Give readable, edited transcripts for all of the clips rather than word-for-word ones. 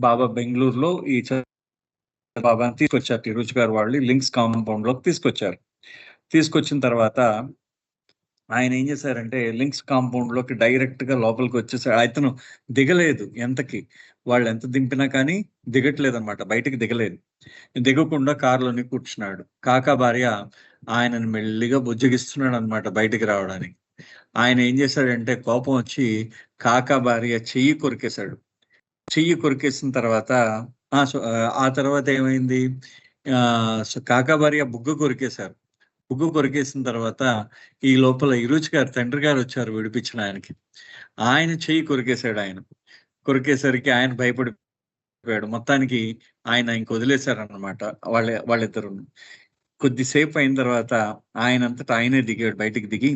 బాబా బెంగుళూరులో ఈ బాబాని తీసుకొచ్చారు. తిరుచి గారు వాళ్ళు లింక్స్ కాంపౌండ్ లోకి తీసుకొచ్చారు. తీసుకొచ్చిన తర్వాత ఆయన ఏం చేశారంటే లింక్స్ కాంపౌండ్ లోకి డైరెక్ట్ గా లోపలికి వచ్చేసాడు. అతను దిగలేదు ఎంతకి, వాళ్ళు ఎంత దింపినా కానీ దిగట్లేదు అనమాట, బయటికి దిగలేదు. దిగకుండా కారులోని కూర్చున్నాడు. కాకా భార్య ఆయనను మెల్లిగా బుజ్జగిస్తున్నాడు అనమాట బయటికి రావడానికి. ఆయన ఏం చేశాడంటే కోపం వచ్చి కాకా భార్య చెయ్యి కొరికేశాడు. చెయ్యి కొరికేసిన తర్వాత ఆ తర్వాత ఏమైంది, కాకా భార్య బుగ్గ కొరికేశారు. బుగ్గ కొరికేసిన తర్వాత ఈ లోపల ఇరుచి గారు తండ్రి గారు వచ్చారు విడిపించిన ఆయనకి. ఆయన చెయ్యి కొరికేశాడు. ఆయన కొరికేసరికి ఆయన భయపడిపోయాడు. మొత్తానికి ఆయన ఇంక వదిలేశారన్నమాట వాళ్ళిద్దరు. కొద్దిసేపు అయిన తర్వాత ఆయనంతటా ఆయనే దిగాడు, బయటికి దిగి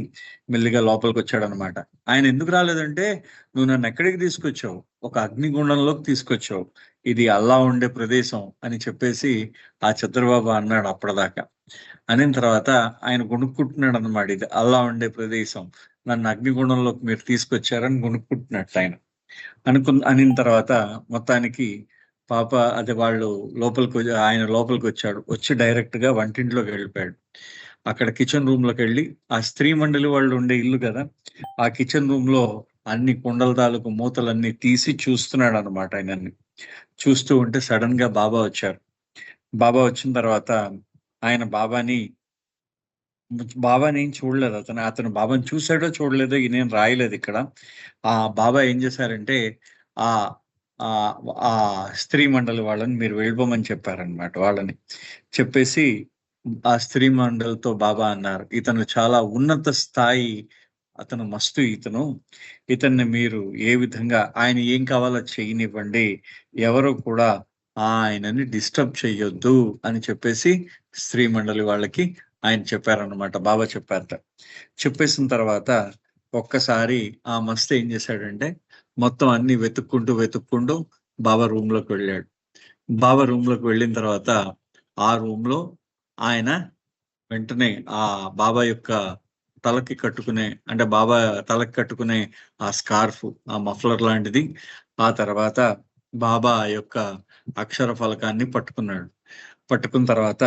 మెల్లిగా లోపలికి వచ్చాడు అనమాట. ఆయన ఎందుకు రాలేదంటే, నువ్వు నన్ను ఎక్కడికి తీసుకొచ్చావు, ఒక అగ్నిగుండంలోకి తీసుకొచ్చావు, ఇది అల్లా ఉండే ప్రదేశం అని చెప్పేసి ఆ చంద్రబాబు అన్నాడు అప్పటిదాకా. అనిన తర్వాత ఆయన గుణుక్కుంటున్నాడు అనమాట, ఇది అల్లా ఉండే ప్రదేశం, నన్ను అగ్నిగుండంలోకి మీరు తీసుకొచ్చారని గుణుక్కుంటున్నట్టు ఆయన అనిన తర్వాత మొత్తానికి పాప అది వాళ్ళు ఆయన లోపలికి వచ్చాడు. వచ్చి డైరెక్ట్ గా వంటింట్లోకి వెళ్ళిపోయాడు. అక్కడ కిచెన్ రూమ్ లోకి వెళ్ళి, ఆ స్త్రీ మండలి వాళ్ళు ఉండే ఇల్లు కదా, ఆ కిచెన్ రూమ్ లో అన్ని కుండల తాలూకు మూతలన్నీ తీసి చూస్తున్నాడు అనమాట. ఆయనన్ని చూస్తూ ఉంటే సడన్ గా బాబా వచ్చారు. బాబా వచ్చిన తర్వాత ఆయన బాబాని ఏం చూడలేదు. అతను బాబాని చూసాడో చూడలేదో నేను రాయలేదు ఇక్కడ. ఆ బాబా ఏం చేశారంటే ఆ ఆ ఆ స్త్రీ మండలి వాళ్ళని మీరు వెళ్ళిపోమని చెప్పారనమాట. వాళ్ళని చెప్పేసి ఆ స్త్రీ మండలితో బాబా అన్నారు, ఇతను చాలా ఉన్నత స్థాయి, అతను మస్తు, ఇతన్ని మీరు ఏ విధంగా ఆయన ఏం కావాలో చేయనివ్వండి, ఎవరు కూడా ఆయనని డిస్టర్బ్ చెయ్యొద్దు అని చెప్పేసి స్త్రీ మండలి వాళ్ళకి ఆయన చెప్పారన్నమాట. బాబా చెప్పారట. చెప్పేసిన తర్వాత ఒక్కసారి ఆ మస్తు ఏం చేశాడంటే మొత్తం అన్ని వెతుక్కుంటూ బాబా రూమ్ లోకి వెళ్ళాడు. బాబా రూమ్ లోకి వెళ్ళిన తర్వాత ఆ రూమ్ లో ఆయన వెంటనే ఆ బాబా యొక్క తలకి కట్టుకునే, అంటే బాబా తలకి కట్టుకునే ఆ స్కార్ఫ్, ఆ మఫ్లర్ లాంటిది, ఆ తర్వాత బాబా యొక్క అక్షర ఫలకాన్ని పట్టుకున్నాడు. పట్టుకున్న తర్వాత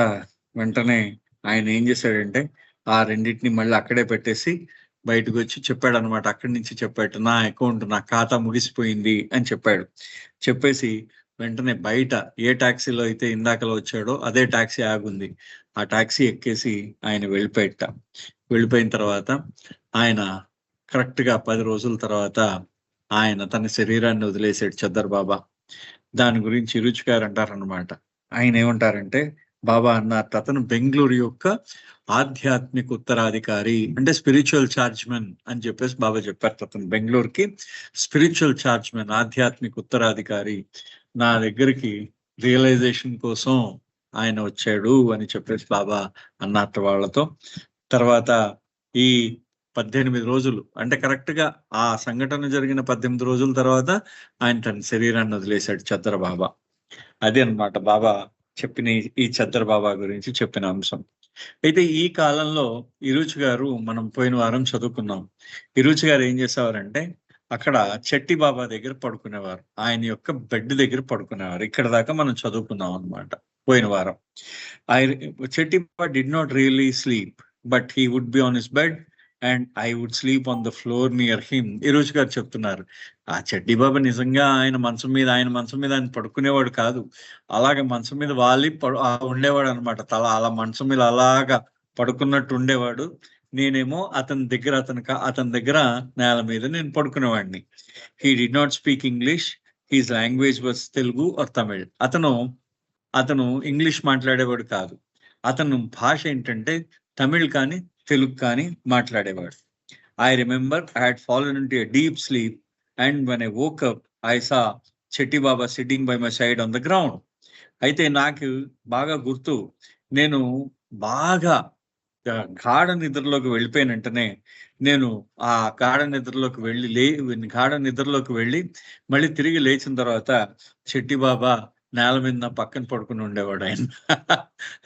వెంటనే ఆయన ఏం చేశాడంటే ఆ రెండింటిని మళ్ళీ అక్కడే పెట్టేసి బయటకు వచ్చి చెప్పాడు అనమాట. అక్కడి నుంచి చెప్పాడు, నా అకౌంట్, నా ఖాతా ముగిసిపోయింది అని చెప్పాడు. చెప్పేసి వెంటనే బయట ఏ టాక్సీలో అయితే ఇందాకలో వచ్చాడో అదే టాక్సీ ఆగుంది, ఆ టాక్సీ ఎక్కేసి ఆయన వెళ్ళిపోయిన తర్వాత ఆయన కరెక్ట్ గా 10 రోజుల తర్వాత ఆయన తన శరీరాన్ని వదిలేసాడు చద్దర్ బాబా. దాని గురించి ఇరుచి గారు అంటారనమాట. ఆయన ఏమంటారంటే, బాబా అన్నారు అతను బెంగళూరు యొక్క ఆధ్యాత్మిక ఉత్తరాధికారి, అంటే స్పిరిచువల్ చార్జ్మెన్ అని చెప్పేసి బాబా చెప్పారు. అతను బెంగళూరుకి స్పిరిచువల్ చార్జ్మెన్, ఆధ్యాత్మిక ఉత్తరాధికారి, నా దగ్గరికి రియలైజేషన్ కోసం ఆయన వచ్చాడు అని చెప్పేసి బాబా అన్నట్టు వాళ్ళతో. తర్వాత ఈ 18 రోజులు, అంటే కరెక్ట్ గా ఆ సంఘటన జరిగిన 18 రోజుల తర్వాత ఆయన తన శరీరాన్ని వదిలేశాడు చద్దర్ బాబా. అది అన్నమాట బాబా చెప్పిన ఈ చద్దర్ బాబా గురించి చెప్పిన అంశం. అయితే ఈ కాలంలో ఇరుచి గారు, మనం పోయిన వారం చదువుకున్నాం, ఇరుచి గారు ఏం చేసేవారంటే అక్కడ చెట్టి బాబా దగ్గర పడుకునేవారు, ఆయన యొక్క బెడ్ దగ్గర పడుకునేవారు. ఇక్కడ దాకా మనం చదువుకున్నాం అన్నమాట పోయిన వారం. Chetti Baba did not really sleep, but he would be on his bed and I would sleep on the floor near him. Eruch garu చెప్తున్నారు, ఆ చెట్టి బాబా నిజంగా ఆయన మంచం మీద ఆయన పడుకునేవాడు కాదు, అలాగే మంచం మీద ఉండేవాడు అనమాట. అలా మంచం మీద అలాగా పడుకున్నట్టు ఉండేవాడు. నేనేమో అతని దగ్గర నేల మీద నేను పడుకునేవాడిని. He did not speak English, his language was Telugu or Tamil. అతను ఇంగ్లీష్ మాట్లాడేవాడు కాదు, అతను భాష ఏంటంటే తమిళ్ కానీ తెలుగు కానీ మాట్లాడేవాడు. I remember I had fallen into a deep sleep and when I woke up I saw Chetti Baba sitting by my side on the ground. అయితే నాకు బాగా గుర్తు, నేను బాగా గాఢ నిద్రలోకి వెళ్ళిపోయిన వెంటనే నేను ఆ గాఢ నిద్రలోకి వెళ్ళి మళ్ళీ తిరిగి లేచిన తర్వాత చెట్టి బాబా నేల మీద నా పక్కన పడుకుని ఉండేవాడు.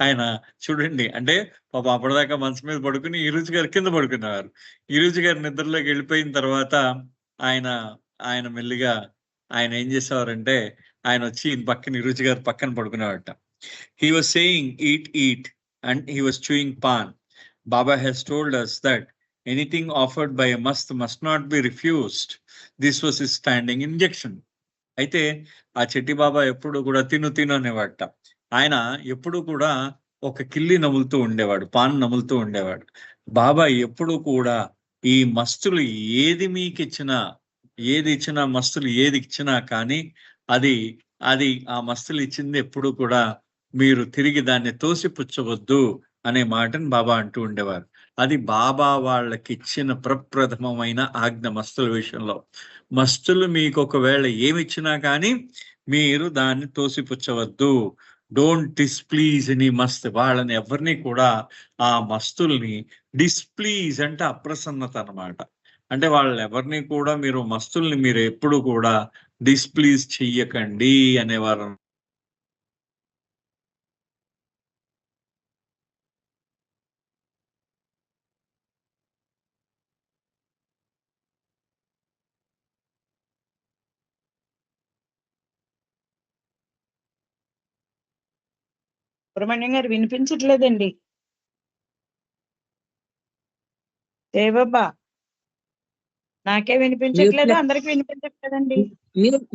ఆయన చూడండి, అంటే పాప అప్పటిదాకా మంచం మీద పడుకుని ఇరుచి గారి కింద పడుకునేవారు. ఇరుచి గారి నిద్రలోకి వెళ్ళిపోయిన తర్వాత ఆయన మెల్లిగా ఆయన ఏం చేసేవారంటే ఆయన వచ్చి పక్కన రుచి గారు పక్కన పడుకునేవాట. He was saying eat and he was chewing paan. Baba has told us that anything offered by a must not be refused. This was his standing injection. అయితే ఆ చెట్టి బాబా ఎప్పుడు కూడా తిను అనేవాట. ఆయన ఎప్పుడు కూడా ఒక కిల్లి నములుతూ ఉండేవాడు, పాన్ నములుతూ ఉండేవాడు. బాబా ఎప్పుడు కూడా ఈ మస్తులు ఏది మీకు ఇచ్చినా, ఏది ఇచ్చినా, మస్తులు ఏది ఇచ్చినా కానీ అది అది ఆ మస్తులు ఇచ్చింది ఎప్పుడు కూడా మీరు తిరిగి దాన్ని తోసిపుచ్చవద్దు అనే మాటను బాబా అంటూ ఉండేవారు. అది బాబా వాళ్ళకి ఇచ్చిన ప్రప్రథమమైన ఆజ్ఞ మస్తుల విషయంలో. మస్తులు మీకు ఒకవేళ ఏమిచ్చినా కానీ మీరు దాన్ని తోసిపుచ్చవద్దు. డోంట్ డిస్ప్లీజ్ ఎనీ మస్త్. వాళ్ళని ఎవరిని కూడా ఆ మస్తుల్ని డిస్ప్లీజ్ అంటే అప్రసన్నత అన్నమాట. అంటే వాళ్ళని ఎవరిని కూడా మీరు మస్తుల్ని మీరు ఎప్పుడు కూడా డిస్ప్లీజ్ చెయ్యకండి అనేవారు. సుబ్రహ్మణ్యం గారు వినిపించట్లేదండి. దేవబ్బా నాకే వినిపించట్లేదు, అందరికి వినిపించట్లేదండి.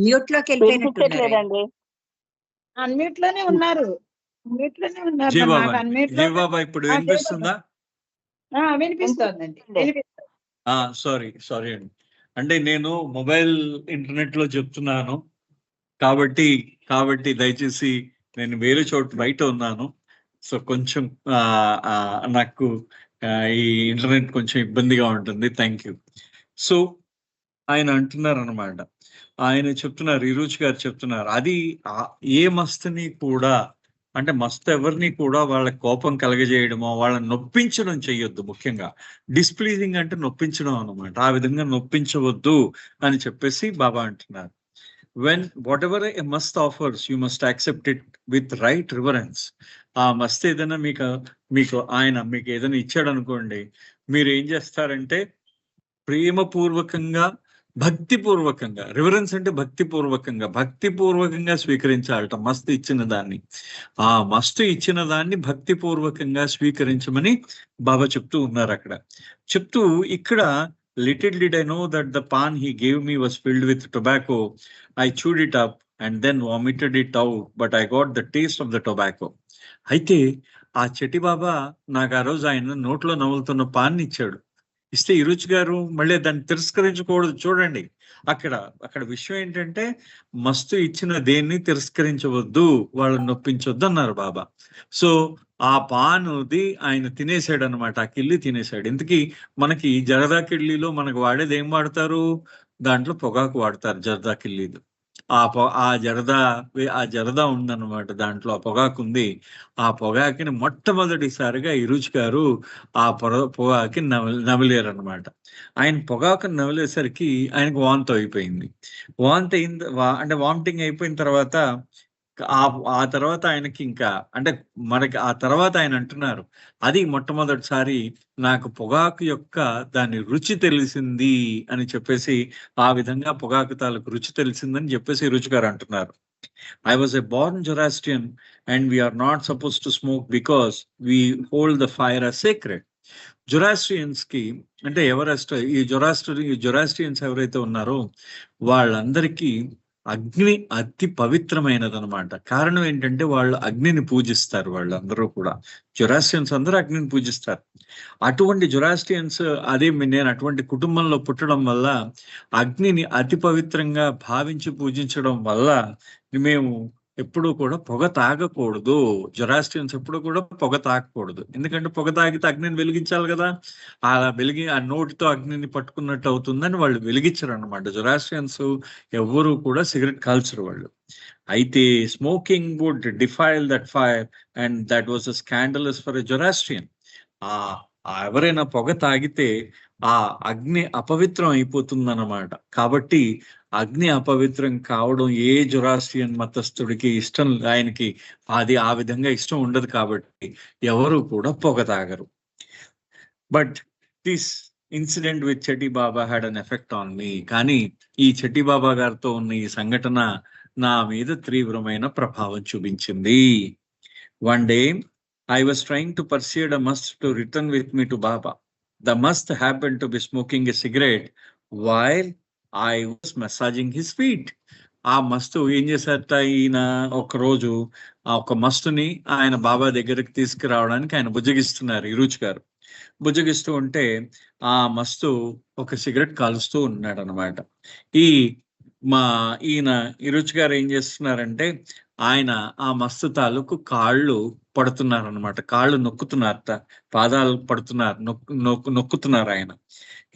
మ్యూట్ లోకి వెళ్ళిపోయినట్లేదండి. అన్మ్యూట్ లోనే ఉన్నారు, మ్యూట్ లోనే ఉన్నారు. నాకు అన్మ్యూట్ లో ఇప్పుడు వినిపిస్తుందా? వినిపిస్తోందండి, వినిపిస్తుంది. సారీ అండి. అంటే నేను మొబైల్ ఇంటర్నెట్ లో చెప్తున్నాను కాబట్టి దయచేసి నేను వేరే చోటు బయట ఉన్నాను. సో కొంచెం నాకు ఈ ఇంటర్నెట్ కొంచెం ఇబ్బందిగా ఉంటుంది. Thank you. సో ఆయన అంటున్నారు అనమాట, ఆయన చెప్తున్నారు, ఇరుచి గారు చెప్తున్నారు, అది ఏ మస్తుని కూడా, అంటే మస్తు ఎవరిని కూడా వాళ్ళ కోపం కలగజేయడమో వాళ్ళని నొప్పించడం చెయ్యొద్దు. ముఖ్యంగా డిస్ప్లీజింగ్ అంటే నొప్పించడం అనమాట. ఆ విధంగా నొప్పించవద్దు అని చెప్పేసి బాబా అంటున్నారు. When whatever a must offers, you must accept it with right reverence. ఆ మస్త్ ఏదైనా మీకు ఆయన మీకు ఏదైనా ఇచ్చాడు అనుకోండి, మీరు ఏం చేస్తారంటే ప్రేమపూర్వకంగా, భక్తిపూర్వకంగా, రివరెన్స్ అంటే భక్తిపూర్వకంగా స్వీకరించాలట మస్తు ఇచ్చిన దాన్ని. ఆ మస్తు ఇచ్చిన దాన్ని భక్తిపూర్వకంగా స్వీకరించమని బాబా చెప్తూ ఉన్నారు. అక్కడ చెప్తూ ఇక్కడ little did I know that the pan he gave me was filled with tobacco. I chewed it up and then vomited it out, but I got the taste of the tobacco. అయితే ఆ చెట్టి బాబా నాకు ఆ రోజు ఆయన నోట్లో నవ్వులుతున్న pan ఇచ్చాడు. ఇస్తే ఇరుచి గారు మళ్ళీ దాన్ని తిరస్కరించకూడదు. చూడండి, అక్కడ విషయం ఏంటంటే మస్తు ఇచ్చిన దేన్ని తిరస్కరించవద్దు, వాళ్ళని నొప్పించొద్దు అన్నారు బాబా. సో ఆ పానుది ఆయన తినేసాడు అనమాట, ఆ కిల్లి తినేసాడు. ఇంతకీ మనకి జరదా కిళ్ళీలో మనకు వాడేది ఏం వాడతారు? దాంట్లో పొగాకు వాడతారు జరదా కిళ్ళీలు. ఆ జరదా ఉందన్నమాట, దాంట్లో ఆ పొగాకు ఉంది. ఆ పొగాకిని మొట్టమొదటిసారిగా ఇరుచి గారు ఆ పొగాకి నమిలేరు అనమాట. ఆయన పొగాకుని నమిలేసరికి ఆయనకు వాంతి అయిపోయింది. అంటే వామిటింగ్ అయిపోయిన తర్వాత ఆ తర్వాత ఆయనకి ఇంకా అంటే మనకి ఆ తర్వాత ఆయన అంటున్నారు, అది మొట్టమొదటిసారి నాకు పొగాకు యొక్క దాని రుచి తెలిసింది అని చెప్పేసి, ఆ విధంగా పొగాకు తాలూకు రుచి తెలిసిందని చెప్పేసి రుచి గారు అంటున్నారు. I was a born Zoroastrian and we are not supposed to smoke because we hold the fire as sacred. Zoroastrians కి అంటే ఈ జొరాస్ట్రియన్స్ ఎవరైతే ఉన్నారో వాళ్ళందరికీ అగ్ని అతి పవిత్రమైనది అనమాట. కారణం ఏంటంటే వాళ్ళు అగ్నిని పూజిస్తారు. వాళ్ళందరూ కూడా జొరాస్ట్రియన్స్ అందరూ అగ్నిని పూజిస్తారు. అటువంటి జొరాస్ట్రియన్స్ నేను అటువంటి కుటుంబంలో పుట్టడం వల్ల అగ్నిని అతి పవిత్రంగా భావించి పూజించడం వల్ల మేము ఎప్పుడు కూడా పొగ తాగకూడదు. జొరాస్ట్రియన్స్ ఎప్పుడు కూడా పొగ తాగకూడదు. ఎందుకంటే పొగ తాగితే అగ్నిని వెలిగించాలి కదా, అలా ఆ నోటితో అగ్నిని పట్టుకున్నట్టు అవుతుందని వాళ్ళు వెలిగించరు అనమాట. జొరాస్ట్రియన్స్ ఎవరు కూడా సిగరెట్ కాల్చరు వాళ్ళు. అయితే smoking would defile that fire and that was a scandalous for a Zoroastrian. ఎవరైనా పొగ తాగితే ఆ అగ్ని అపవిత్రం అయిపోతుందన్నమాట. కాబట్టి అగ్ని అపవిత్రం కావడం ఏ జొరాస్ట్రియన్ మతస్థుడికి ఇష్టం, ఆయనకి అది ఆ విధంగా ఇష్టం ఉండదు. కాబట్టి ఎవరు కూడా పొగ తాగరు. But this incident with Chetti Baba had an effect on me. కానీ ఈ చెట్టి బాబా గారితో ఉన్న ఈ సంఘటన నా మీద తీవ్రమైన ప్రభావం చూపించింది. One day, I was trying to persuade a must to return with me to Baba. The must happened to be smoking a cigarette while I was massaging his feet. ఆ మస్తు ఏం చేశారట, ఈయన ఒకరోజు ఒక మస్తుని ఆయన బాబా దగ్గరికి తీసుకురావడానికి ఆయన బుజ్జగిస్తున్నారు ఇరుచ్ గారు. బుజ్జగిస్తూ ఉంటే ఆ మస్తు ఒక సిగరెట్ కాలుస్తూ ఉన్నాడు అనమాట. ఈయన ఇరుచ్ గారు ఏం చేస్తున్నారంటే ఆయన ఆ మస్తు తాలూకు కాళ్ళు పడుతున్నారు అనమాట, కాళ్ళు నొక్కుతున్నారట, పాదాలు పడుతున్నారు, నొక్కుతున్నారు ఆయన.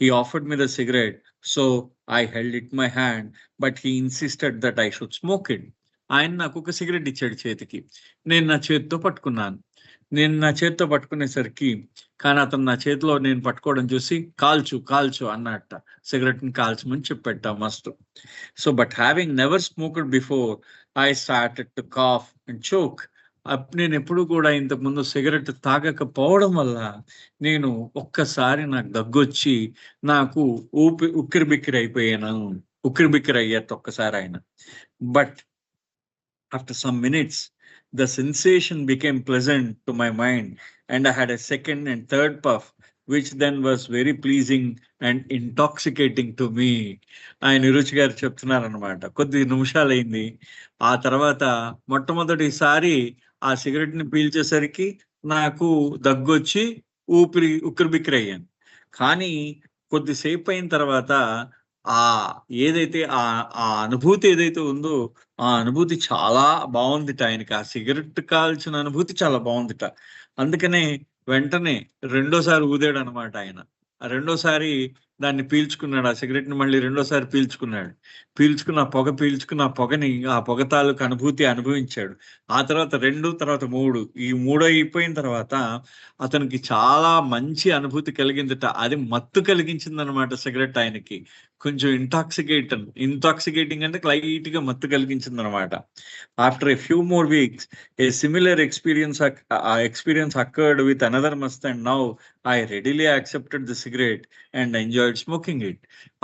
He offered me the cigarette, so I held it in my hand, but he insisted that I should smoke it. ఆయన నాకు ఒక సిగరెట్ ఇచ్చాడు చేతికి, నేను నా చేతితో పట్టుకునేసరికి కానీ అతను నా చేతిలో నేను పట్టుకోవడం చూసి కాల్చు అన్నట్ట, సిగరెట్ ని కాల్చమని చెప్పేట మస్తు. So but having never smoked before, I started to cough and choke. నేను ఎప్పుడు కూడా ఇంతకుముందు సిగరెట్ తాగకపోవడం వల్ల నేను ఒక్కసారి నాకు దగ్గొచ్చి నాకు ఉక్కిరిబిక్కిరి అయ్యేది ఒక్కసారి ఆయన. But after some minutes, the sensation became pleasant to my mind and I had a second and third puff, which then was very pleasing and intoxicating to me. ఆయన రుచి గారు చెప్తున్నారు అనమాట, కొద్ది నిమిషాలైంది, ఆ తర్వాత మొట్టమొదటిసారి ఆ సిగరెట్ ని పీల్చేసరికి నాకు దగ్గొచ్చి ఉక్కిరిబిక్కిరి అయ్యాను. కానీ కొద్దిసేపు అయిన తర్వాత ఏదైతే ఆ అనుభూతి ఏదైతే ఉందో ఆ అనుభూతి చాలా బాగుందిట ఆయనకి, ఆ సిగరెట్ కాల్చిన అనుభూతి చాలా బాగుందిట. అందుకనే వెంటనే రెండోసారి ఊదాడు అనమాట ఆయన. ఆ రెండోసారి దాన్ని పీల్చుకున్నాడు, ఆ సిగరెట్ ని మళ్ళీ రెండోసారి పీల్చుకున్న పొగని ఆ పొగ తాలూకు అనుభూతి అనుభవించాడు. ఆ తర్వాత 2, తర్వాత 3, ఈ 3 అయిపోయిన తర్వాత అతనికి చాలా మంచి అనుభూతి కలిగిందట. అది మత్తు కలిగించింది అనమాట సిగరెట్ ఆయనకి, కొంచెం ఇంటాక్సికేటింగ్ అంటే లైట్ గా మత్తు కలిగించింది అనమాట. After a few more weeks, a similar experience occurred with another must, and now I readily accepted the cigarette and enjoyed smoking it.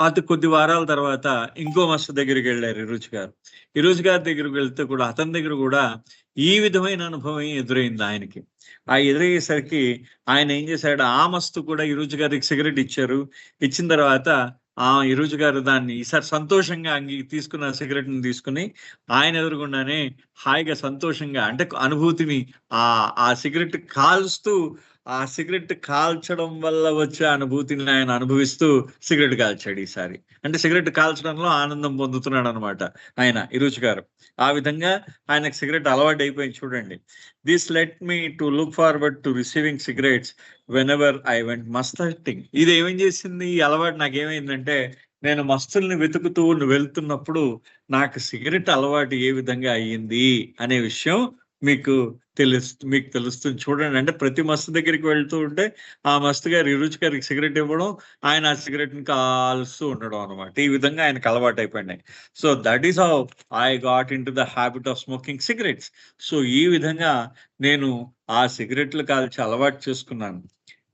అది కొద్ది వారాల తర్వాత ఇంకో మస్తు దగ్గరికి వెళ్ళారు ఇరుచ్ గారి దగ్గరికి వెళ్తే కూడా అతని దగ్గర కూడా ఈ విధమైన అనుభవం ఎదురైంది ఆయనకి. ఆ ఎదురయ్యేసరికి ఆయన ఏం చేశాడు, ఆ మస్తు కూడా ఇరుచ్ గారికి సిగరెట్ ఇచ్చిన తర్వాత ఆ ఇరుచ్ గారు దాన్ని ఈసారి సంతోషంగా తీసుకున్న సిగరెట్ ని తీసుకుని ఆయన ఎదురుగుండానే హాయిగా సంతోషంగా అంటే అనుభూతిని ఆ సిగరెట్ కాల్చడం వల్ల వచ్చే అనుభూతిని ఆయన అనుభవిస్తూ సిగరెట్ కాల్చాడు ఈసారి. అంటే సిగరెట్ కాల్చడంలో ఆనందం పొందుతున్నాడు అనమాట ఆయన ఇరుచ్ గారు. ఆ విధంగా ఆయనకు సిగరెట్ అలవాటు అయిపోయింది చూడండి. This let me to look forward to receiving cigarettes whenever I went masting. ఇది ఏమేం చేసింది, ఈ అలవాటు నాకేమైందంటే నేను మస్తుల్ని వెతుకుతూ వెళ్తున్నప్పుడు నాకు సిగరెట్ అలవాటు ఏ విధంగా అయ్యింది అనే విషయం మీకు తెలుస్తుంది చూడండి. అంటే ప్రతి మస్తు దగ్గరికి వెళ్తూ ఉంటే ఆ మస్తు గారు ఇరుచ్ గారికి సిగరెట్ ఇవ్వడం, ఆయన ఆ సిగరెట్ ని కాలుస్తూ ఉండడం అనమాట. ఈ విధంగా ఆయనకు అలవాటు అయిపోయినాయి. So that is how I got in to the habit of smoking cigarettes. So ఈ విధంగా నేను ఆ సిగరెట్లు కాల్చి అలవాటు చేసుకున్నాను.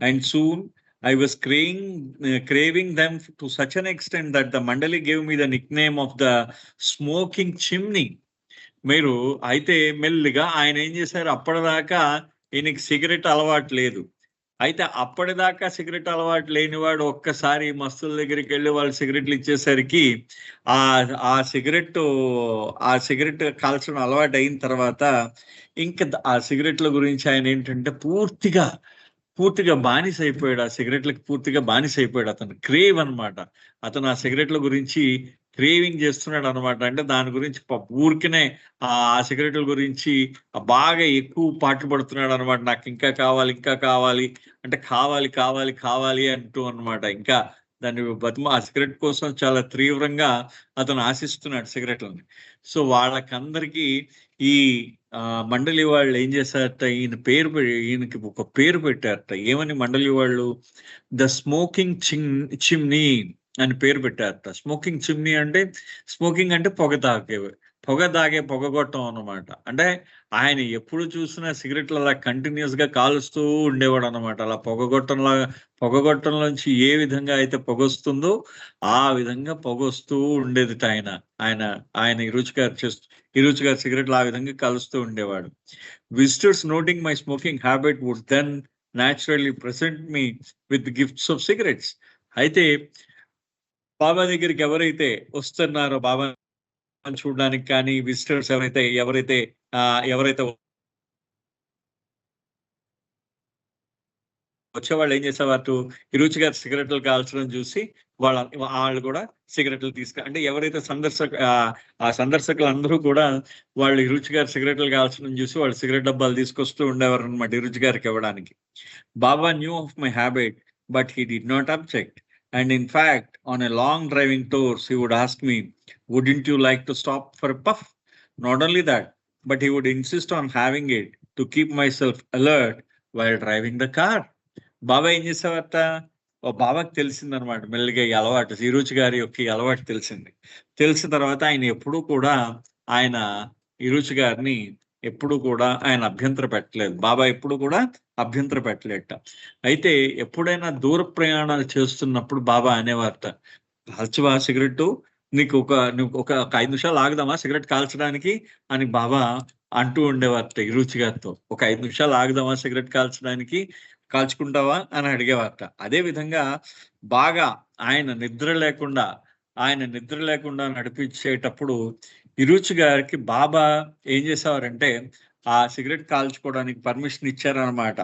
And soon I was craving them to such an extent that the Mandali gave me the nickname of the smoking chimney. మీరు అయితే మెల్లిగా ఆయన ఏం చేశారు, అప్పటిదాకా ఈయనకి సిగరెట్ అలవాటు లేదు. అయితే అప్పటిదాకా సిగరెట్ అలవాటు లేనివాడు ఒక్కసారి మస్తుల దగ్గరికి వెళ్ళి వాళ్ళు సిగరెట్లు ఇచ్చేసరికి ఆ సిగరెట్ కాల్చడం అలవాటు అయిన తర్వాత ఇంకా ఆ సిగరెట్ల గురించి ఆయన ఏంటంటే పూర్తిగా బానిస అయిపోయాడు. ఆ సిగరెట్లకు పూర్తిగా బానిస అయిపోయాడు. అతను క్రేవ్ అనమాట. అతను ఆ సిగరెట్ల గురించి క్రేవింగ్ చేస్తున్నాడు అనమాట. అంటే దాని గురించి ఊరికనే ఆ సిగరెట్ల గురించి బాగా ఎక్కువ పాటలు పడుతున్నాడు అనమాట. నాకు ఇంకా కావాలి అంటే కావాలి అంటూ అనమాట. ఇంకా దాన్ని ఆ సిగరెట్ కోసం చాలా తీవ్రంగా అతను ఆశిస్తున్నాడు సిగరెట్లని. సో వాళ్ళకందరికీ ఈ మండలి వాళ్ళు ఏం చేశారట, ఈయనకి ఒక పేరు పెట్టారట. ఏమని మండలి వాళ్ళు, ద స్మోకింగ్ చిమ్నీ అని పేరు పెట్టారట. స్మోకింగ్ చిమ్నీ అంటే స్మోకింగ్ అంటే పొగ పొగ దాగే పొగగొట్టం అన్నమాట. అంటే ఆయన ఎప్పుడు చూసినా సిగరెట్లు అలా కంటిన్యూస్ గా కాలుస్తూ ఉండేవాడు అనమాట. అలా పొగగొట్టంలోంచి ఏ విధంగా అయితే పొగొస్తుందో ఆ విధంగా పొగొస్తూ ఉండేది ఆయన. ఆయన ఆయన ఇరుచి గారు సిగరెట్లు ఆ విధంగా కాలుస్తూ ఉండేవాడు. Visitors noting my smoking habit would then naturally present me with gifts of cigarettes. అయితే బాబా దగ్గరికి ఎవరైతే వస్తున్నారో, బాబా చూడడానికి కానీ, విజిటర్స్ ఎవరైతే వచ్చేవాళ్ళు ఏం చేసేవారు, ఇరుచి గారు సిగరెట్లు కాల్చడం చూసి వాళ్ళు కూడా సిగరెట్లు అంటే ఎవరైతే ఆ సందర్శకులు అందరూ కూడా వాళ్ళు ఇరుచి గారు సిగరెట్లు కాల్చడం చూసి వాళ్ళు సిగరెట్ డబ్బాలు తీసుకొస్తూ ఉండేవారు అనమాట ఇరుచి గారికి ఇవ్వడానికి. Baba knew of my habit but he did not object. And in fact, on a long driving tours, he would ask me, wouldn't you like to stop for a puff? Not only that, but he would insist on having it to keep myself alert while driving the car. బాబా ఏం చేసేవారట, బాబాకి తెలిసిందనమాట మెల్లిగా ఈ అలవాటు, ఇరుచి గారి యొక్క ఈ అలవాటు తెలిసిన తర్వాత ఆయన ఎప్పుడూ కూడా ఇరుచి గారిని ఆయన అభ్యంతర పెట్టలేదు. బాబా ఎప్పుడు కూడా అభ్యంతర పెట్టలేట. అయితే ఎప్పుడైనా దూర ప్రయాణాలు చేస్తున్నప్పుడు బాబా అనేవారట, కాల్చవా సిగరెట్, నీకు ఒక 5 నిమిషాలు ఆగుదామా సిగరెట్ కాల్చడానికి అని బాబా అంటూ ఉండేవారట ఇరుచి గారితో. ఒక 5 నిమిషాలు ఆగుదామా సిగరెట్ కాల్చుకుంటావా అని అడిగేవారట. అదే విధంగా బాగా ఆయన నిద్ర లేకుండా నడిపించేటప్పుడు ఇరుచి గారికి బాబా ఏం చేసేవారంటే ఆ సిగరెట్ కాల్చుకోవడానికి పర్మిషన్ ఇచ్చారనమాట.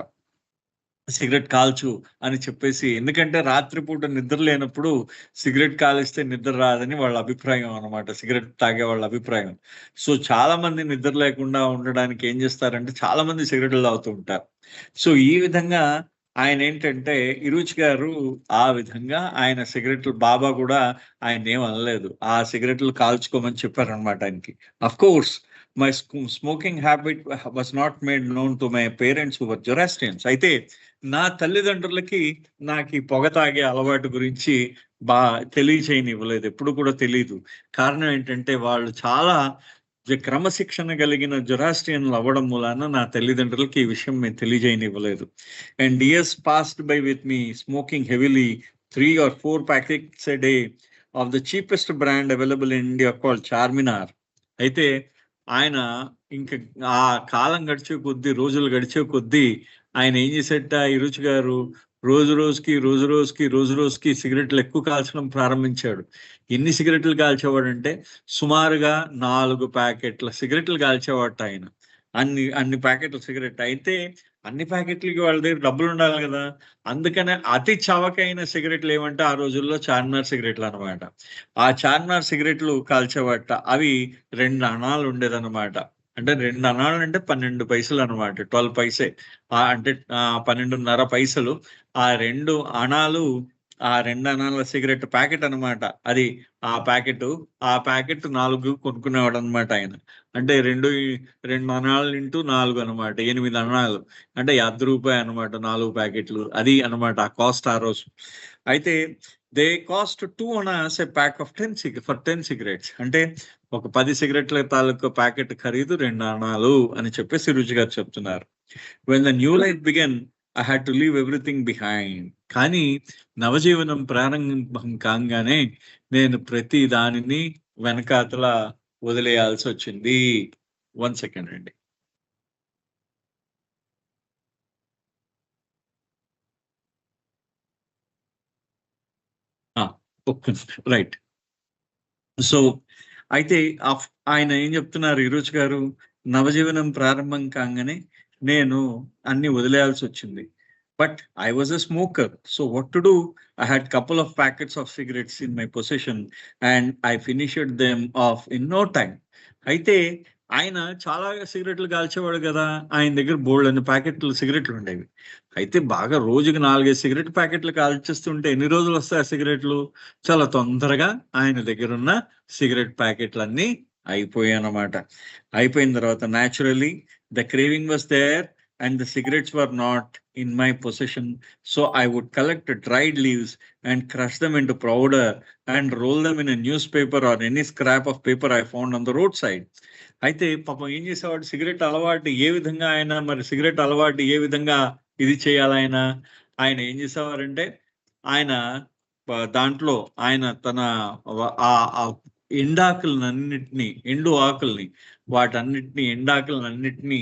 సిగరెట్ కాల్చు అని చెప్పేసి, ఎందుకంటే రాత్రిపూట నిద్ర లేనప్పుడు సిగరెట్ కాలిస్తే నిద్ర రాదని వాళ్ళ అభిప్రాయం అనమాట, సిగరెట్ తాగే వాళ్ళ అభిప్రాయం. సో చాలా మంది నిద్ర లేకుండా ఉండడానికి ఏం చేస్తారంటే చాలా మంది సిగరెట్లు తాగుతూ ఉంటారు. సో ఈ విధంగా ఆయన ఏంటంటే ఇరుచి గారు ఆ విధంగా ఆయన సిగరెట్లు, బాబా కూడా ఆయన ఏం అనలేదు, ఆ సిగరెట్లు కాల్చుకోమని చెప్పారనమాట ఆయనకి. Of course my smoking habit was not made known to my parents who were Zoroastrians. అయితే నా తల్లిదండ్రులకి నాకు ఈ పొగ తాగే అలవాటు గురించి తెలియచేయనివ్వలేదు, ఎప్పుడు కూడా తెలియదు. కారణం ఏంటంటే వాళ్ళు చాలా క్రమశిక్షణ కలిగిన జొరాస్ట్రియన్లు అవ్వడం మూలాన నా తల్లిదండ్రులకి ఈ విషయం మేము తెలియజేయనివ్వలేదు. And years passed by with me smoking heavily 3 or 4 packets a day of the cheapest brand available in India called Charminar. అయితే ఆయన ఇంకా ఆ కాలం రోజులు గడిచే కొద్దీ ఆయన ఏం చేసేట ఇరుచి గారు రోజు రోజుకి సిగరెట్లు ఎక్కువ కాల్చడం ప్రారంభించాడు. ఎన్ని సిగరెట్లు కాల్చేవాడంటే సుమారుగా 4 ప్యాకెట్ల సిగరెట్లు కాల్చేవాడు ఆయన. అన్ని ప్యాకెట్ల సిగరెట్. అయితే అన్ని ప్యాకెట్లకి వాళ్ళ దగ్గర డబ్బులు ఉండాలి కదా, అందుకనే అతి చవకైన సిగరెట్లు ఏమంటే ఆ రోజుల్లో చార్మినార్ సిగరెట్లు అనమాట. ఆ చార్మినార్ సిగరెట్లు కాల్చేవాట. అవి 2 అణాలు ఉండేదన్నమాట. అంటే 2 అణాలు అంటే 12 పైసలు అనమాట, 12 పైసే, అంటే 12.5 పైసలు. ఆ 2 అణాలు, ఆ 2 అణాల సిగరెట్ ప్యాకెట్ అనమాట. అది ఆ ప్యాకెట్ 4 కొనుక్కునేవాడు అనమాట ఆయన. అంటే 2 అణాలు ఇంటూ 4 అనమాట, 8 అణాలు, అంటే ₹50 అనమాట 4 ప్యాకెట్లు. అది అనమాట ఆ కాస్ట్ ఆ రోజు. అయితే they cost 2 annas a pack of 10 cigarettes. అంటే ఒక 10 సిగరెట్ల తాలూకు ప్యాకెట్ ఖరీదు 2 అణాలు అని చెప్పేసి రుచి గారు చెప్తున్నారు. When the new life began, I had to leave everything behind. కానీ నవజీవనం ప్రారంభం కాగానే నేను ప్రతి దానిని వెనకాతల వదిలేయాల్సి వచ్చింది. 1 second అండి. రైట్. సో అయితే ఆయన ఏం చెప్తున్నారు ఇరుచి గారు, నవజీవనం ప్రారంభం కాగానే నేను అన్ని వదిలేయాల్సి వచ్చింది. But I was a smoker, so what to do? I had couple of packets of cigarettes in my possession and I finished them off in no time. అయితే ఆయన చాలా సిగరెట్లు కాల్చేవాడు కదా, ఆయన దగ్గర బోల్డన్ని ప్యాకెట్లు సిగరెట్లు ఉండేవి. అయితే బాగా రోజుకి 4-5 సిగరెట్ ప్యాకెట్లు కాల్చేస్తుంటే ఎన్ని రోజులు వస్తాయి ఆ సిగరెట్లు? చాలా తొందరగా ఆయన దగ్గర ఉన్న సిగరెట్ ప్యాకెట్లన్నీ అయిపోయాయి అన్నమాట. అయిపోయిన తర్వాత naturally the craving was there and the cigarettes were not in my possession. So I would collect dried leaves and crush them into powder and roll them in a newspaper or any scrap of paper I found on the roadside. అయితే పాపం ఏం చేసేవాడు, cigarette అలవాటు ఏ విధంగా ఆయన మరి cigarette అలవాటు ఏ విధంగా ఇది చేయాలైనా ఆయన ఏం చేసేవారంటే ఆయన దాంట్లో ఆయన తన ఆ ఎండాకులన్నిటినీ ఎండు ఆకుల్ని వాటన్నిటిని ఎండాకులన్నిటినీ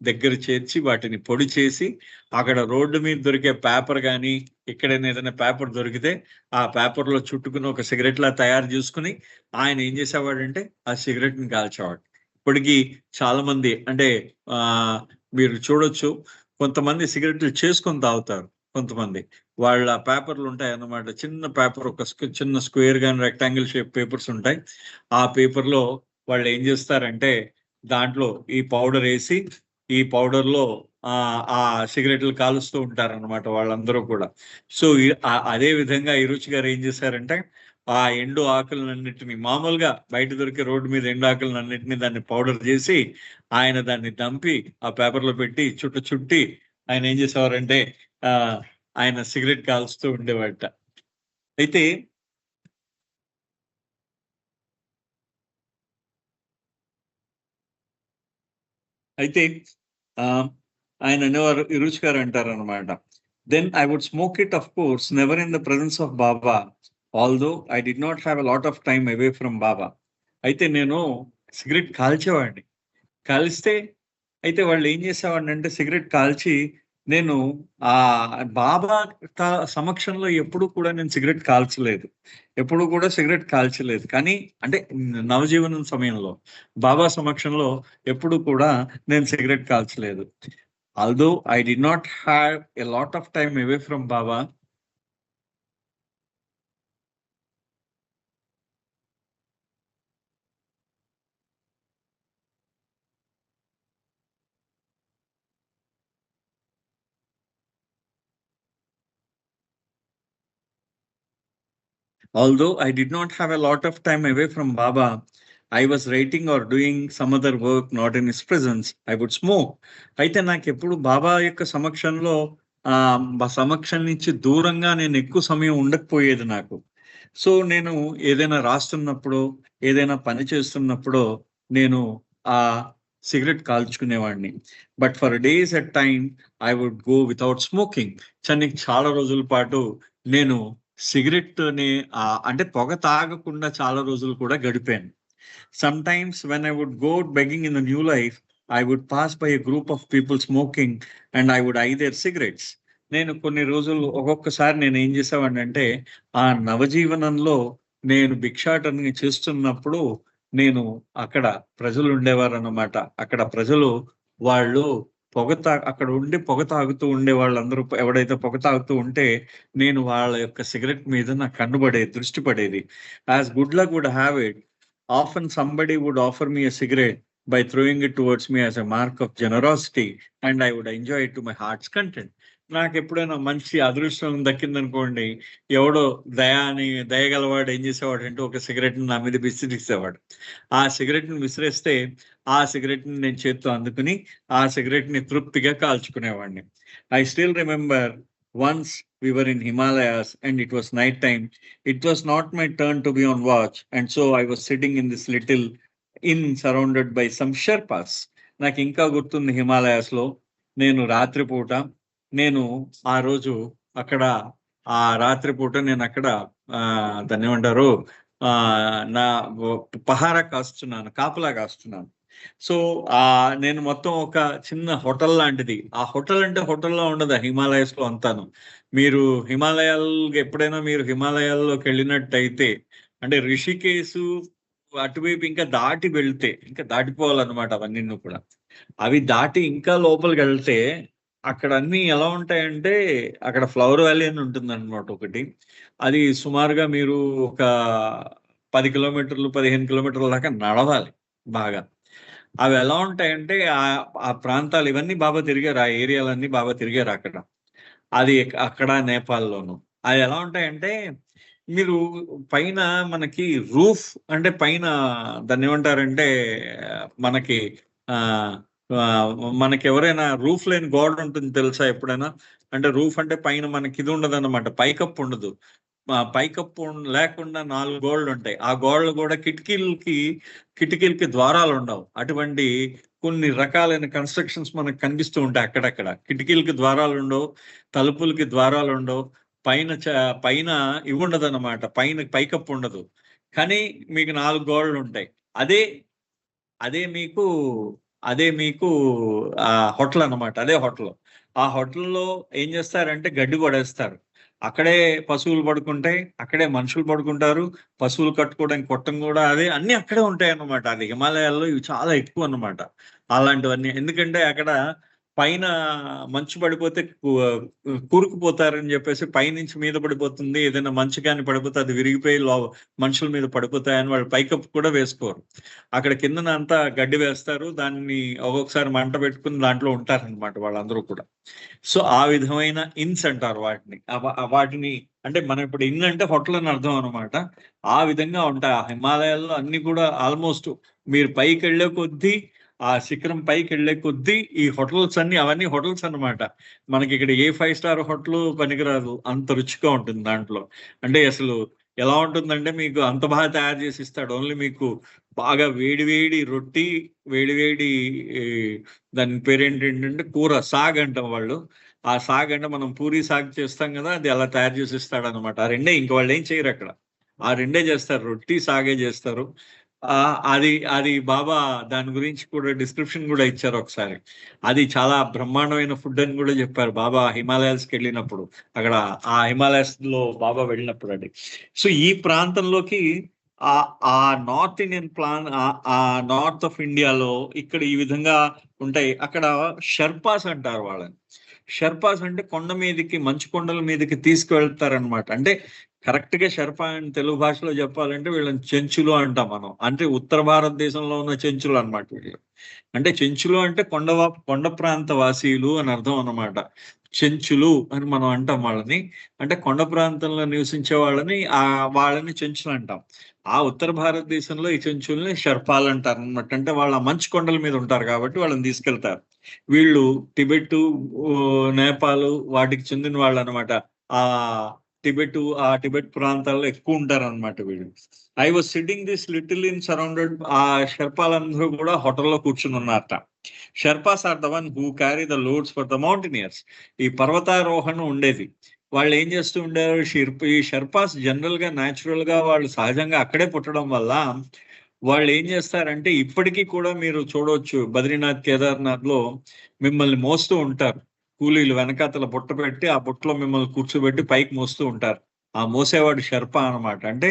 దగ్గర చేర్చి వాటిని పొడి చేసి అక్కడ రోడ్డు మీద దొరికే పేపర్ కానీ ఎక్కడైనా ఏదైనా పేపర్ దొరికితే ఆ పేపర్లో చుట్టుకుని ఒక సిగరెట్ లా తయారు చేసుకుని ఆయన ఏం చేసేవాడంటే ఆ సిగరెట్ ని కాల్చేవాడు. ఇప్పటికీ చాలా మంది అంటే మీరు చూడొచ్చు, కొంతమంది సిగరెట్లు చేసుకొని తాగుతారు, కొంతమంది వాళ్ళ పేపర్లు ఉంటాయి అన్నమాట. చిన్న పేపర్, ఒక చిన్న స్క్వేర్ గాని రెక్టాంగిల్ షేప్ పేపర్స్ ఉంటాయి. ఆ పేపర్ లో వాళ్ళు ఏం చేస్తారంటే దాంట్లో ఈ పౌడర్ వేసి ఈ పౌడర్ లో ఆ సిగరెట్లు కాలుస్తూ ఉంటారు అనమాట వాళ్ళందరూ కూడా. సో అదే విధంగా ఈ రుచి గారు ఏం చేశారంటే ఆ ఎండు ఆకులన్నింటినీ మామూలుగా బయట దొరికే రోడ్డు మీద ఎండు ఆకులన్నింటినీ దాన్ని పౌడర్ చేసి ఆయన దాన్ని దంపి ఆ పేపర్ లో పెట్టి చుట్టి ఆయన ఏం చేసేవారంటే ఆయన సిగరెట్ కాల్స్తూ ఉండేవాట. అయితే ఆయన అనేవారు, ఇరుచి గారు అంటారు అనమాట, then I would smoke it of course never in the presence of Baba, although I did not have a lot of time away from Baba. అయితే నేను సిగరెట్ కాల్చేవాడిని. కాల్స్తే అయితే వాళ్ళు ఏం చేసేవాడిని అంటే సిగరెట్ కాల్చి నేను ఆ బాబా సమక్షంలో ఎప్పుడు కూడా నేను సిగరెట్ కాల్చలేదు, ఎప్పుడు కూడా సిగరెట్ కాల్చలేదు. కానీ అంటే నవజీవనం సమయంలో బాబా సమక్షంలో ఎప్పుడు కూడా నేను సిగరెట్ కాల్చలేదు. Although I did not have a lot of time away from Baba, although I did not have a lot of time away from Baba, I was writing or doing some other work not in his presence, I would smoke. అయితే నాకు ఎప్పుడు బాబా యొక్క సమక్షంలో సమక్షం నుంచి దూరంగా నేను ఎక్కువ సమయం ఉండకపోయేది నాకు. సో నేను ఏదైనా రాస్తున్నప్పుడు ఏదైనా పని చేస్తున్నప్పుడు నేను ఆ సిగరెట్ కాల్చుకునేవాడిని. But for days at time I would go without smoking. చాలా రోజుల పాటు నేను సిగరెట్ ని అంటే పొగ తాగకుండా చాలా రోజులు కూడా గడిపాను. Sometimes when I would go begging in the new life, I would pass by a group of people smoking and I would eye their cigarettes. నేను కొన్ని రోజులు ఒక్కొక్కసారి నేను ఏం చేసేవాడిని అంటే ఆ నవజీవనంలో నేను భిక్షాటన చేస్తున్నప్పుడు నేను అక్కడ ప్రజలు ఉండేవారు అన్నమాట. అక్కడ ప్రజలు వాళ్ళు అక్కడ ఉండి పొగ తాగుతూ ఉండే వాళ్ళందరూ ఎవడైతే పొగ తాగుతూ ఉంటే నేను వాళ్ళ యొక్క సిగరెట్ మీద నాకు కన్నుపడేది, దృష్టి పడేది. As good luck would have it, often somebody would offer me a cigarette by throwing it towards me as a mark of generosity and I would enjoy it to my heart's content. నాకు ఎప్పుడైనా మంచి అదృష్టం దక్కిందనుకోండి, ఎవడో దయగలవాడు ఏం చేసేవాడు అంటే ఒక cigarette నా మీద విసిరిసేవాడు. ఆ సిగరెట్ ని విసిరేస్తే ఆ సిగరెట్ ని నేను చేత్తో అందుకుని ఆ సిగరెట్ ని తృప్తిగా కాల్చుకునేవాడిని. I still remember once we were in Himalayas and it was night time. It was not my turn to be on watch, and so I was sitting in this little inn surrounded by some Sherpas. నాకు ఇంకా గుర్తుంది, హిమాలయాస్ లో నేను రాత్రిపూట నేను ఆ రోజు అక్కడ ఆ రాత్రిపూట నేను అక్కడ దాన్ని ఏమంటారు నా పహారా కాస్తున్నాను, కాపలా కాస్తున్నాను. సో నేను మొత్తం ఒక చిన్న హోటల్ లాంటిది, ఆ హోటల్ అంటే హోటల్లో ఉండదు హిమాలయస్ లో అంతాను. మీరు ఎప్పుడైనా మీరు హిమాలయాల్లోకి వెళ్ళినట్టయితే అంటే రిషికేశు అటువైపు ఇంకా దాటి వెళ్తే ఇంకా దాటిపోవాలన్నమాట అవన్నీ కూడా. అవి దాటి ఇంకా లోపలికి వెళ్తే అక్కడ అన్ని ఎలా ఉంటాయంటే అక్కడ ఫ్లవర్ వ్యాలీ అని ఉంటుంది అనమాట ఒకటి. అది సుమారుగా మీరు ఒక 10 కిలోమీటర్లు 15 కిలోమీటర్ల దాకా నడవాలి బాగా. అవి ఎలా ఉంటాయంటే ఆ ప్రాంతాలు ఇవన్నీ బాబా తిరిగారు, ఆ ఏరియాలన్నీ బాబా తిరిగారు అక్కడ. అది అక్కడ నేపాల్లోను. అది ఎలా ఉంటాయంటే మీరు పైన మనకి రూఫ్ అంటే పైన దాన్ని ఏమంటారంటే మనకి మనకి ఎవరైనా రూఫ్ లేని గోడ ఉంటుంది తెలుసా ఎప్పుడైనా? అంటే రూఫ్ అంటే పైన మనకి ఇది ఉండదు అనమాట, పైకప్పు ఉండదు. పైకప్పు లేకుండా 4 గోడలు ఉంటాయి. ఆ గోడలు కూడా కిటికీలకి ద్వారాలు ఉండవు. అటువంటి కొన్ని రకాలైన కన్స్ట్రక్షన్స్ మనకు కనిపిస్తూ ఉంటాయి అక్కడక్కడ. కిటికీలకి ద్వారాలు ఉండవు, తలుపులకి ద్వారాలు ఉండవు, పైన ఇవి ఉండదు అనమాట, పైన పైకప్పు ఉండదు. కానీ మీకు 4 గోడలు ఉంటాయి. అదే అదే మీకు అదే మీకు హోటల్ అన్నమాట. అదే హోటల్. ఆ హోటల్లో ఏం చేస్తారంటే గడ్డి పడేస్తారు. అక్కడే పశువులు పడుకుంటాయి, అక్కడే మనుషులు పడుకుంటారు. పశువులు కట్టుకోవడానికి కొట్టం కూడా అదే, అన్ని అక్కడే ఉంటాయి అన్నమాట. అది హిమాలయాల్లో ఇవి చాలా ఎక్కువ అన్నమాట అలాంటివన్నీ. ఎందుకంటే అక్కడ పైన మంచు పడిపోతే కూరుకుపోతారని చెప్పేసి పైనుంచి మీద పడిపోతుంది. ఏదైనా మంచు కానీ పడిపోతే అది విరిగిపోయి మనుషుల మీద పడిపోతాయని వాళ్ళు పైకప్పు కూడా వేసుకోరు. అక్కడ కిందన అంతా గడ్డి వేస్తారు. దాన్ని ఒక్కొక్కసారి మంట పెట్టుకుని దాంట్లో ఉంటారనమాట వాళ్ళందరూ కూడా. సో ఆ విధమైన ఇన్స్ అంటారు వాటిని. వాటిని అంటే మనం ఇప్పుడు ఇన్ అంటే హోటల్ అని అర్థం అనమాట. ఆ విధంగా ఉంటాయి ఆ హిమాలయాల్లో అన్ని కూడా. ఆల్మోస్ట్ మీరు పైకి వెళ్లే కొద్దీ, ఆ శిఖరం పైకి వెళ్లే కొద్దీ ఈ హోటల్స్ అవన్నీ హోటల్స్ అన్నమాట. మనకి ఇక్కడ ఏ 5 స్టార్ హోటల్ పనికిరాదు, అంత రుచిగా ఉంటుంది దాంట్లో. అంటే అసలు ఎలా ఉంటుందంటే మీకు అంత బాగా తయారు చేసి ఇస్తాడు. ఓన్లీ మీకు బాగా వేడి రొట్టి, వేడి దాని పేరేంటంటే కూర, సాగ్ అంటాం వాళ్ళు. ఆ సాగ్ అంటే మనం పూరి సాగ్ చేస్తాం కదా, అది అలా తయారు చేసి ఇస్తాడు అనమాట. ఆ రెండే, ఇంక వాళ్ళు ఏం చేయరు అక్కడ. ఆ రెండే చేస్తారు, రొట్టి సాగే చేస్తారు. అది బాబా దాని గురించి కూడా డిస్క్రిప్షన్ కూడా ఇచ్చారు ఒకసారి. అది చాలా బ్రహ్మాండమైన ఫుడ్ అని కూడా చెప్పారు బాబా హిమాలయాస్కి వెళ్ళినప్పుడు. అక్కడ ఆ హిమాలయాస్ లో బాబా వెళ్ళినప్పుడు అది. సో ఈ ప్రాంతంలోకి ఆ నార్త్ ఇండియన్ ఆ నార్త్ ఆఫ్ ఇండియాలో ఇక్కడ ఈ విధంగా ఉంటాయి. అక్కడ షెర్పాస్ అంటారు వాళ్ళని. షెర్పాస్ అంటే కొండ మీదకి, మంచు కొండల మీదకి తీసుకువెళ్తారనమాట. అంటే కరెక్ట్ గా షెర్పా అని తెలుగు భాషలో చెప్పాలంటే వీళ్ళని చెంచులు అంటాం మనం. అంటే ఉత్తర భారతదేశంలో ఉన్న చెంచులు అనమాట వీళ్ళు. అంటే చెంచులు అంటే కొండ ప్రాంత వాసీలు అని అర్థం అన్నమాట. చెంచులు అని మనం అంటాం వాళ్ళని. అంటే కొండ ప్రాంతంలో నివసించే వాళ్ళని చెంచులు అంటాం. ఆ ఉత్తర భారతదేశంలో ఈ చెంచుల్ని షెర్పాలు అంటారు అన్నమాట. అంటే వాళ్ళ మంచు కొండల మీద ఉంటారు కాబట్టి వాళ్ళని తీసుకెళ్తారు. వీళ్ళు టిబెట్, నేపాల్ వాటికి చెందిన వాళ్ళు అనమాట. ఆ టిబెట్ ప్రాంతాల్లో ఎక్కువ ఉంటారు అనమాట వీళ్ళు. I was sitting this little in surrounded. ఆ షెర్పాలందరూ కూడా హోటల్లో కూర్చుని ఉన్నారట. Sherpas are the one who carry the loads for the mountaineers. ఈ పర్వతారోహణ ఉండేది. వాళ్ళు ఏం చేస్తూ ఉండేవారు, ఈ షెర్పాస్ జనరల్ గా న్యాచురల్ గా వాళ్ళు సహజంగా అక్కడే పుట్టడం వల్ల వాళ్ళు ఏం చేస్తారంటే ఇప్పటికీ కూడా మీరు చూడవచ్చు బద్రీనాథ్, కేదార్నాథ్ లో మిమ్మల్ని మోస్తూ ఉంటారు కూలీలు. వెనకాతల బుట్ట పెట్టి ఆ బుట్టలో మిమ్మల్ని కూర్చోబెట్టి పైకి మోస్తూ ఉంటారు. ఆ మోసేవాడు షెర్పా అనమాట. అంటే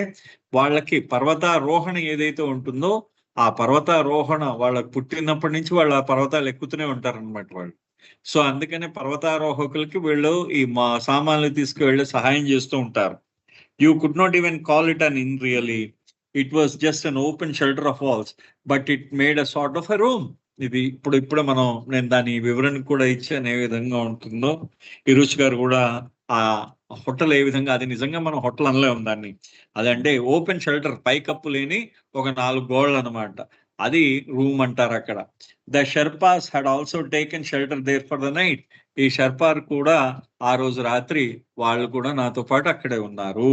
వాళ్ళకి పర్వతారోహణ ఏదైతే ఉంటుందో ఆ పర్వతారోహణ వాళ్ళకి పుట్టినప్పటి నుంచి వాళ్ళు ఆ పర్వతాలు ఎక్కుతూనే ఉంటారనమాట వాళ్ళు. సో అందుకనే పర్వతారోహకులకి వీళ్ళు ఈ సామాన్లు తీసుకువెళ్ళి సహాయం చేస్తూ ఉంటారు. You could not even call it an inn really. It was just an open shelter of walls, but it made a sort of a room. ఇది ఇప్పుడు నేను దాని వివరణ కూడా ఇచ్చాను ఏ విధంగా ఉంటుందో. ఇరుచ్ గారు కూడా ఆ హోటల్ ఏ విధంగా, అది నిజంగా మనం హోటల్ అనలేము దాన్ని. అదంటే ఓపెన్ షెల్టర్, పైకప్పు లేని ఒక 4 గోడలు అనమాట. అది రూమ్ అంటారు అక్కడ. The Sherpas had also taken shelter there for the night. ఈ షెర్పార్ కూడా ఆ రోజు రాత్రి వాళ్ళు కూడా నాతో పాటు అక్కడే ఉన్నారు.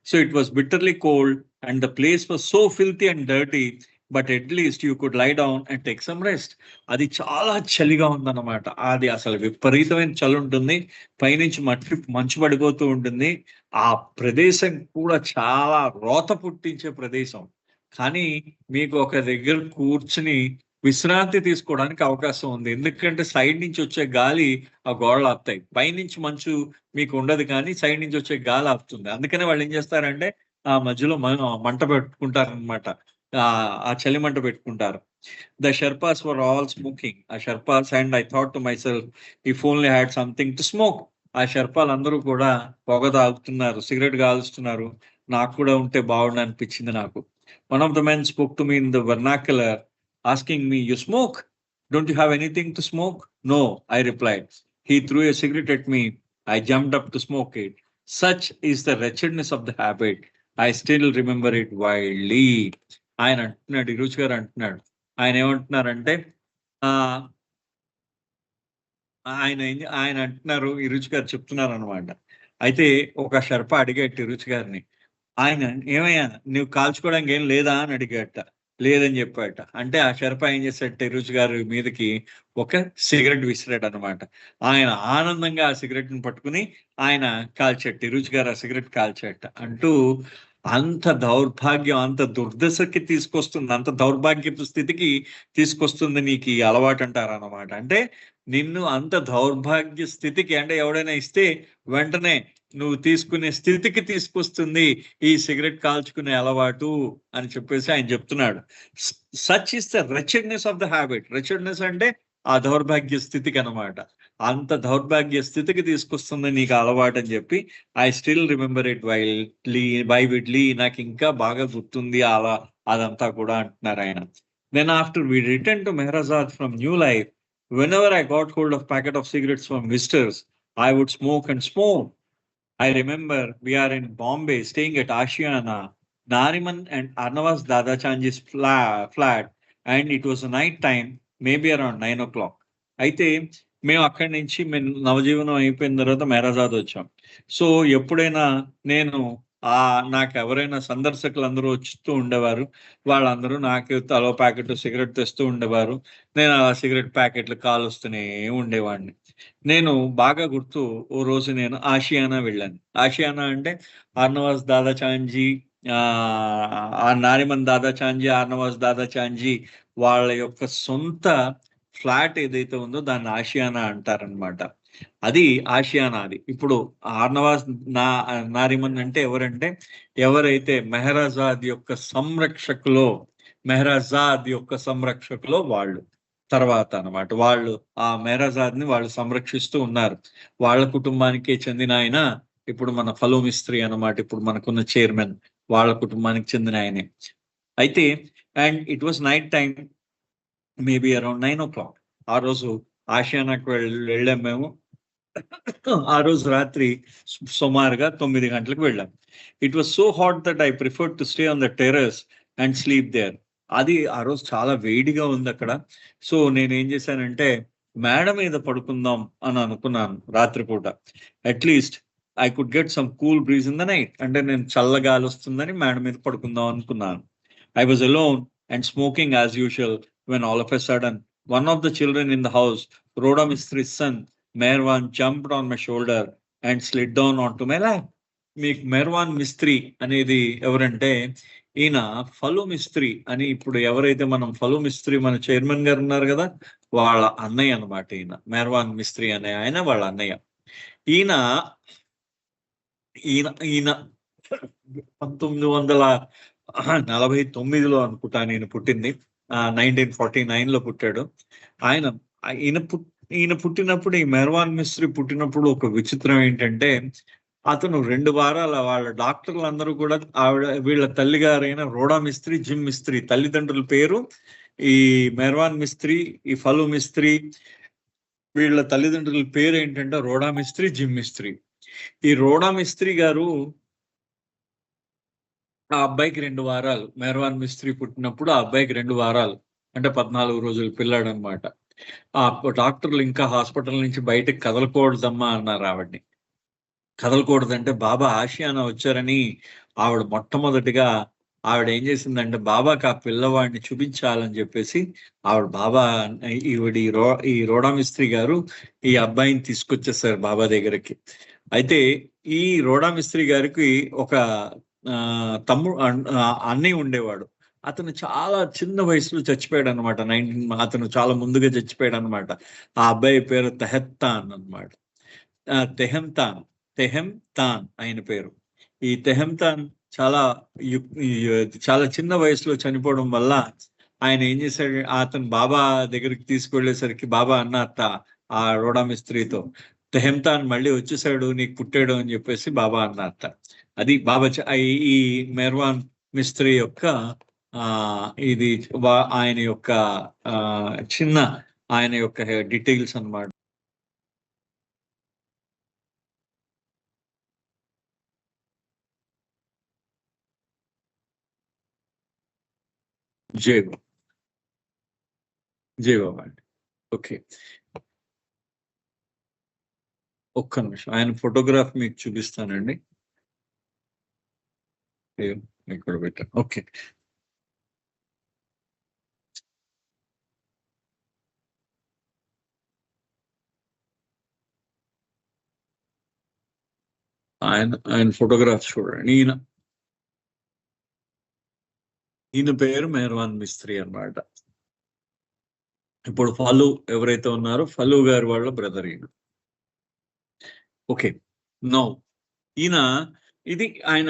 So it was bitterly cold and the place was so filthy and dirty, but at least you could lie down and take some rest. అది చాలా చలిగా ఉందన్నమాట. అది అసలు విపరీతమైన చలి ఉంటుంది. పైనుంచి మంచు పడిపోతూ ఉంటుంది. ఆ ప్రదేశం కూడా చాలా రోత పుట్టించే ప్రదేశం. కానీ మీకు ఒక దగ్గర కూర్చుని విశ్రాంతి తీసుకోవడానికి అవకాశం ఉంది. ఎందుకంటే సైడ్ నుంచి వచ్చే గాలి ఆ గోడలు ఆపుతాయి. పైనుంచి మంచు మీకు ఉండదు, కానీ సైడ్ నుంచి వచ్చే గాలి ఆపుతుంది. అందుకనే వాళ్ళు ఏం చేస్తారంటే ఆ మధ్యలో మంట పెట్టుకుంటారనమాట. ఆ చలి మంట పెట్టుకుంటారు. The Sherpas were all smoking. ఆ Sherpas and I thought to myself, if only had something to smoke. ఆ షెర్పాలు అందరూ కూడా పొగ తాగుతున్నారు, సిగరెట్ కాలుస్తున్నారు. నాకు కూడా ఉంటే బాగుండు అనిపించింది నాకు. One of the men spoke to me in the vernacular, asking me, "You smoke? Don't you have anything to smoke?" "No," I replied. He threw a cigarette at me. I jumped up to smoke it. Such is the wretchedness of the habit. I still remember it wildly. ఆయన అంటున్నాడు, ఇరుచ్ గారు అంటున్నాడు. ఆయన ఏమంటున్నారంటే ఆ ఆయన అంటున్నారు, ఈ రుచి గారు చెప్తున్నారు అనమాట. అయితే ఒక షర్ప అడిగేట రుచి గారిని, ఆయన "ఏమయ్యా నువ్వు కాల్చుకోవడానికి ఏం లేదా?" అని అడిగాడట. లేదని చెప్పాడట. అంటే ఆ షర్ప ఏం చేశాడట రుచి గారి మీదకి ఒక సిగరెట్ విసిరాడనమాట. ఆయన ఆనందంగా ఆ సిగరెట్‌ని పట్టుకొని ఆయన కాల్చాడట. రుచి గారు ఆ సిగరెట్ కాల్చాడట. అంటూ అంత దౌర్భాగ్యం, అంత దుర్దశకి తీసుకొస్తుంది. అంత దౌర్భాగ్యపు స్థితికి తీసుకొస్తుంది నీకు ఈ అలవాటంటారనమాట. అంటే నిన్ను అంత దౌర్భాగ్య స్థితికి, అంటే ఎవడైనా ఇస్తే వెంటనే నువ్వు తీసుకునే స్థితికి తీసుకొస్తుంది ఈ సిగరెట్ కాల్చుకునే అలవాటు అని చెప్పేసి ఆయన చెప్తున్నాడు. Such is the wretchedness of the habit. Wretchedness అంటే ఆ దౌర్భాగ్య స్థితికి అనమాట. అంత దౌర్భాగ్య స్థితికి తీసుకొస్తుంది నీకు అలవాటు అని చెప్పి, I still remember it vividly, నాకు ఇంకా బాగా గుర్తుంది అలా అదంతా కూడా అంటున్నారు ఆయన. Then after we return to Meherazad from New Life, whenever I got hold of packet of cigarettes from visitors, I would smoke and smoke. I remember we are in Bombay staying at Ashiana, Nariman and Arnavas Dadachanji's flat, and it was a night time, maybe around 9 o'clock. అయితే మేము అక్కడి నుంచి నవజీవనం అయిపోయిన తర్వాత మెహరాజాద్ వచ్చాం. So ఎప్పుడైనా నేను నాకు ఎవరైనా సందర్శకులు అందరూ వస్తూ ఉండేవారు. వాళ్ళందరూ నాకు తలో ప్యాకెట్ సిగరెట్ తెస్తూ ఉండేవారు. నేను ఆ సిగరెట్ ప్యాకెట్లు కాలుస్తూనే ఉండేవాడిని. నేను బాగా గుర్తు, ఓ రోజు నేను ఆషియానా వెళ్ళాను. ఆషియానా అంటే అర్నవాస్ దాదాచాంజీ, ఆ నారిమన్ దాదాచాంజీ, అర్నవాస్ దాదాచాంజీ వాళ్ళ యొక్క సొంత ఫ్లాట్ ఏదైతే ఉందో దాన్ని ఆషియానా అంటారనమాట. అది ఆషియానా. అది ఇప్పుడు ఆర్నవాస్ నారిమన్ అంటే ఎవరంటే, ఎవరైతే మెహరాజాద్ యొక్క సంరక్షకులో వాళ్ళు తర్వాత అన్నమాట. వాళ్ళు ఆ మెహరాజాద్ ని వాళ్ళు సంరక్షిస్తూ ఉన్నారు. వాళ్ళ కుటుంబానికే చెందిన ఆయన ఇప్పుడు మన ఫలో మిస్త్రీ అన్నమాట. ఇప్పుడు మనకున్న చైర్మన్ వాళ్ళ కుటుంబానికి చెందిన ఆయనే. అయితే and it was night time, maybe around 9 o'clock. ఆ రోజు ఆషియానాకు వెళ్ళాం మేము. ఆ రోజు రాత్రి సుమారుగా 9 గంటలకు వెళ్ళాం. It was so hot that I preferred to stay on the terrace and sleep there. అది ఆ రోజు చాలా వేడిగా ఉంది అక్కడ. సో నేనేం చేశానంటే మేడ మీద పడుకుందాం అని అనుకున్నాను రాత్రిపూట. At least I could get some cool breeze in the night. అంటే నేను చల్లగాలి వస్తుందని మేడ మీద పడుకుందాం అనుకున్నాను. I was alone and smoking as usual when all of a sudden one of the children in the house, Rhoda Mistri's son, Merwan, jumped on my shoulder and slid down onto my lap. మీకు మెర్వాన్ మిస్త్రీ అనేది ఎవరంటే, ఈయన ఫలో మిస్త్రీ అని, ఇప్పుడు ఎవరైతే మనం ఫలో మిస్త్రీ మన chairman గారు ఉన్నారు కదా, వాళ్ళ అన్నయ్య అనమాట. ఈయన మెర్వాన్ మిస్త్రీ అనే ఆయన వాళ్ళ అన్నయ్య. ఈయన ఈయన ఈయన 1949లో అనుకుంటా నేను పుట్టింది. 1949లో పుట్టాడు ఆయన. ఈయన పుట్టినప్పుడు, ఈ మెర్వాన్ మిస్త్రీ పుట్టినప్పుడు ఒక విచిత్రం ఏంటంటే, అతను 2 వారాల వాళ్ళ డాక్టర్లు అందరూ కూడా వీళ్ళ తల్లి గారైన రోడా మిస్త్రీ, జిమ్ మిస్త్రీ తల్లిదండ్రుల పేరు ఈ మెర్వాన్ మిస్త్రీ, ఈ ఫలు మిస్త్రీ, వీళ్ళ తల్లిదండ్రుల పేరు ఏంటంటే రోడా మిస్త్రీ, జిమ్ మిస్త్రీ. ఈ రోడా మిస్త్రీ గారు ఆ అబ్బాయికి 2 వారాలు, మెర్వాన్ మిస్త్రీ పుట్టినప్పుడు ఆ అబ్బాయికి 2 వారాలు, అంటే 14 రోజులు పిల్లాడు అనమాట. ఆ డాక్టర్లు ఇంకా హాస్పిటల్ నుంచి బయటకు కదలకూడదమ్మా అన్నారు ఆవిడ్ని. కదలకూడదంటే బాబా ఆషియానా వచ్చారని ఆవిడ మొట్టమొదటిగా ఆవిడ ఏం చేసిందంటే, బాబాకి ఆ పిల్లవాడిని చూపించాలని చెప్పేసి ఆవిడ బాబా ఈ రోడా మిస్త్రీ గారు ఈ అబ్బాయిని తీసుకొచ్చేసారు బాబా దగ్గరికి. అయితే ఈ రోడా మిస్త్రీ గారికి ఒక అన్నయ్య ఉండేవాడు. అతను చాలా చిన్న వయసులో చచ్చిపోయాడు అనమాట. అతను చాలా ముందుగా చచ్చిపోయాడు అనమాట. ఆ అబ్బాయి పేరు తెహెత్తాన్ అనమాట. తెహెంతాన్ ఆయన పేరు. ఈ తెహెంతాన్ చాలా చిన్న వయసులో చనిపోవడం వల్ల ఆయన ఏం చేశాడు, అతను బాబా దగ్గరికి తీసుకువెళ్ళేసరికి బాబా అన్నట్ట ఆ రోడా మిస్త్రీతో, తెహెంతాన్ మళ్ళీ వచ్చేసాడు, నీకు పుట్టాడు అని చెప్పేసి బాబా అన్నట్ట. అది బాబా ఈ మెర్వాన్ మిస్త్రీ యొక్క ఇది ఆయన యొక్క చిన్న ఆయన యొక్క డీటెయిల్స్ అన్నమాట. జై బాబా. ఓకే, ఒక్క నిమిషం ఆయన ఫోటోగ్రాఫ్ మీకు చూపిస్తానండి. ఇక్కడ పెట్టాను. ఓకే, ఆయన ఫోటోగ్రాఫ్ చూడండి. ఈయన పేరు మెహర్వాన్ మిస్త్రీ అన్నమాట. ఇప్పుడు ఫలు ఎవరైతే ఉన్నారో ఫలు గారి వాళ్ళ బ్రదర్ ఈయన. ఓకే, నో ఈయన ఇది ఆయన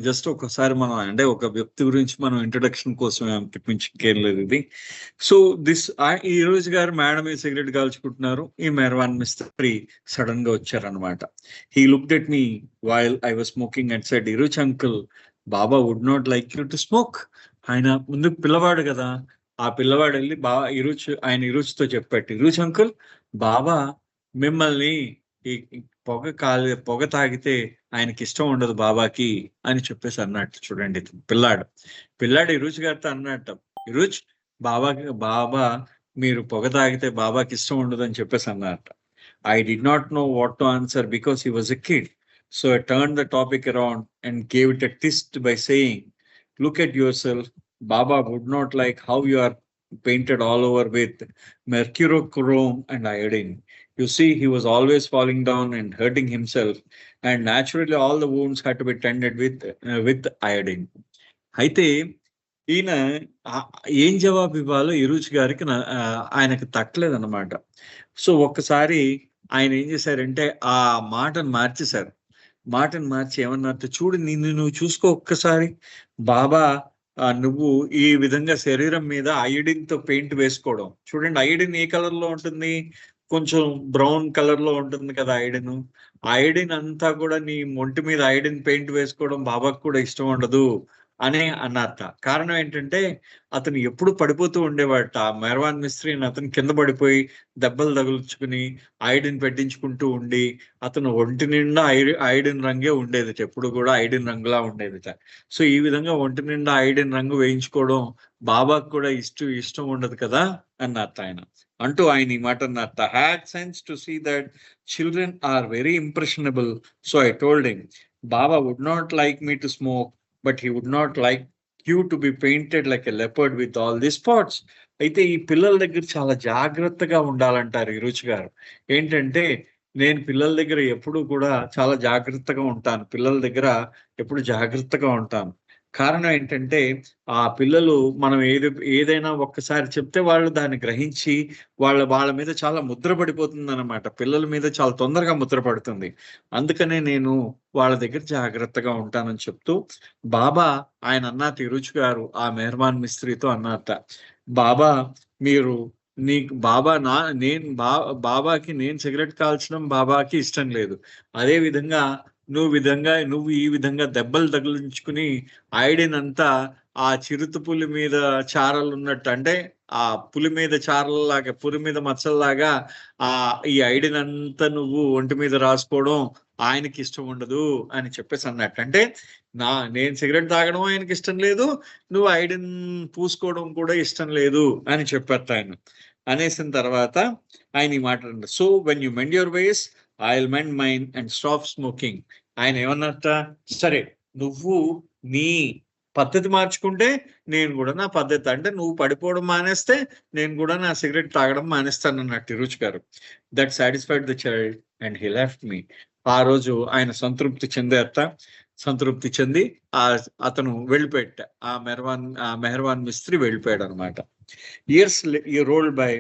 జస్ట్ ఒకసారి మనం అంటే ఒక వ్యక్తి గురించి మనం ఇంట్రడక్షన్ కోసం తెప్పించలేదు ఇది. సో ఈ రోజు గారు మేడం సిగరెట్ కాల్చుకుంటున్నారు, ఈ మెహర్వాన్ మిస్త్రీ సడన్ గా వచ్చారనమాట. He looked at me while I was smoking and said, Eruch uncle, Baba would not like you to smoke. ఆయన ముందుకు పిల్లవాడు కదా, ఆ పిల్లవాడు వెళ్ళి ఇరుచ్తో చెప్పాడు, ఇరుచ్ అంకుల్, బాబా మిమ్మల్ని పొగ తాగితే ఆయనకి ఇష్టం ఉండదు బాబాకి అని చెప్పేసి అన్నట్టు. చూడండి, పిల్లాడు ఇరుచ్ గారితో అన్నట్టు, ఇరుచ్ బాబా మీరు పొగ తాగితే బాబాకి ఇష్టం ఉండదు అని చెప్పేసి అన్నట్టు. I did not know what to answer because he was a kid. So I turned the topic around and gave it a twist by saying, look at yourself. Baba would not like how you are painted all over with mercurochrome and iodine. You see, he was always falling down and hurting himself, and naturally all the wounds had to be tended with iodine. అయితే ఈయన ఏం జవాబు ఇవ్వాలో ఇరుచ్ గారికి ఆయనకు తట్టలేదన్నమాట. So ఒక్కసారి ఆయన ఏం చేశారంటే ఆ మాటను మార్చి ఏమన్నట్టు, చూడు నువ్వు చూసుకో ఒక్కసారి, బాబా నువ్వు ఈ విధంగా శరీరం మీద ఐడిన్ తో పెయింట్ వేసుకోవడం. చూడండి, ఐడిన్ ఏ కలర్ లో ఉంటుంది, కొంచెం బ్రౌన్ కలర్ లో ఉంటుంది కదా ఐడిన్ అంతా కూడా నీ ఒంటి మీద ఐడిన్ పెయింట్ వేసుకోవడం బాబాకు కూడా ఇష్టం ఉండదు అని అన్నట్ట. కారణం ఏంటంటే అతను ఎప్పుడు పడిపోతూ ఉండేవాట. మెహర్వాన్ మిస్త్రీ అతను కింద పడిపోయి దెబ్బలు తగులుచుకుని ఐడిన్ పెట్టించుకుంటూ ఉండి అతను ఒంటి నిండా ఐడిన్ రంగే ఉండేది, ఎప్పుడు కూడా ఐడిన్ రంగులా ఉండేది. సో ఈ విధంగా ఒంటి నిండా ఐడిన్ రంగు వేయించుకోవడం బాబాకు కూడా ఇష్టం ఉండదు కదా అన్నట్టు ఆయన అంటూ ఆయన ఈ మాట అన్నట్ట. Had sense to see that children are very impressionable. So I told him, Baba would not like me to smoke, but he would not like you to be painted like a leopard with all these spots. అయితే ఈ పిల్లల దగ్గర చాలా జాగ్రత్తగా ఉండాలంటారు ఇరుచ్ గారు. ఏంటంటే నేను పిల్లల దగ్గర ఎప్పుడు కూడా చాలా జాగ్రత్తగా ఉంటాను, కారణం ఏంటంటే ఆ పిల్లలు మనం ఏదైనా ఒక్కసారి చెప్తే వాళ్ళు దాన్ని గ్రహించి వాళ్ళ మీద చాలా ముద్ర పడిపోతుంది అన్నమాట. పిల్లల మీద చాలా తొందరగా ముద్ర పడుతుంది. అందుకనే నేను వాళ్ళ దగ్గర జాగ్రత్తగా ఉంటానని చెప్తూ బాబా ఆయన అన్నట్టు ఇరుచ్ గారు ఆ మెహర్వాన్ మిస్త్రీతో అన్నట్ట, బాబా మీరు నీకు బాబాకి నేను సిగరెట్ కాల్చడం బాబాకి ఇష్టం లేదు, అదే విధంగా నువ్వు ఈ విధంగా దెబ్బలు తగిలించుకుని ఐడిన్ అంతా ఆ చిరుత పులి మీద చారలు ఉన్నట్టు, అంటే ఆ పులి మీద చారలలాగా, పులి మీద మచ్చల్లాగా ఈ ఐడిన్ అంతా నువ్వు ఒంటి మీద రాసుకోవడం ఆయనకి ఇష్టం ఉండదు అని చెప్పేసి అన్నట్టు. అంటే నేను సిగరెట్ తాగడం ఆయనకి ఇష్టం లేదు, నువ్వు ఐడిన్ పూసుకోవడం కూడా ఇష్టం లేదు అని చెప్పారు ఆయన. అనేసిన తర్వాత ఆయన ఈ మాట అన్నారు, so when you mend your ways I will mend mine and stop smoking. ఆయన ఏమన్నట్ట, సరే నువ్వు నీ పద్ధతి మార్చుకుంటే నేను కూడా నా పద్ధతి, అంటే నువ్వు పడిపోవడం మానేస్తే నేను కూడా నా సిగరెట్ తాగడం మానేస్తాను అన్నట్టు ఇరుచ్ గారు. That satisfied the child and he left me. ఆ రోజు ఆయన సంతృప్తి చెంది అతను వెళ్ళిపోయాట, ఆ మెహర్వాన్ మిస్త్రీ వెళ్ళిపోయాడు అనమాట. Years rolled by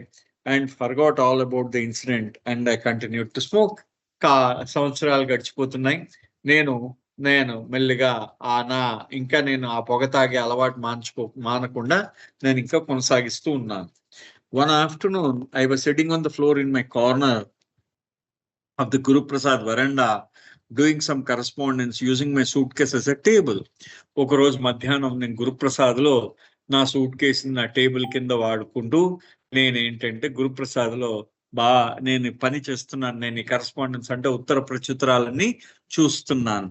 and forgot all about the incident and I continued to smoke. సంవత్సరాలు గడిచిపోతున్నాయి, నేను మెల్లిగా ఇంకా నేను ఆ పొగ తాగే అలవాటు మానకుండా నేను ఇంకా కొనసాగిస్తూ ఉన్నాను. One afternoon I was sitting on the floor in my corner of the Guru Prasad veranda doing some correspondence using my suitcase as a table. ఒక రోజు మధ్యాహ్నం నేను గురుప్రసాద్ లో నా సూట్ కేసు నా టేబుల్ కింద వాడుకుంటూ నేనేంటంటే గురుప్రసాద్ లో నేను పని చేస్తున్నాను, నేను ఈ కరెస్పాండెన్స్ అంటే ఉత్తర ప్రచుత్రాలన్నీ చూస్తున్నాను.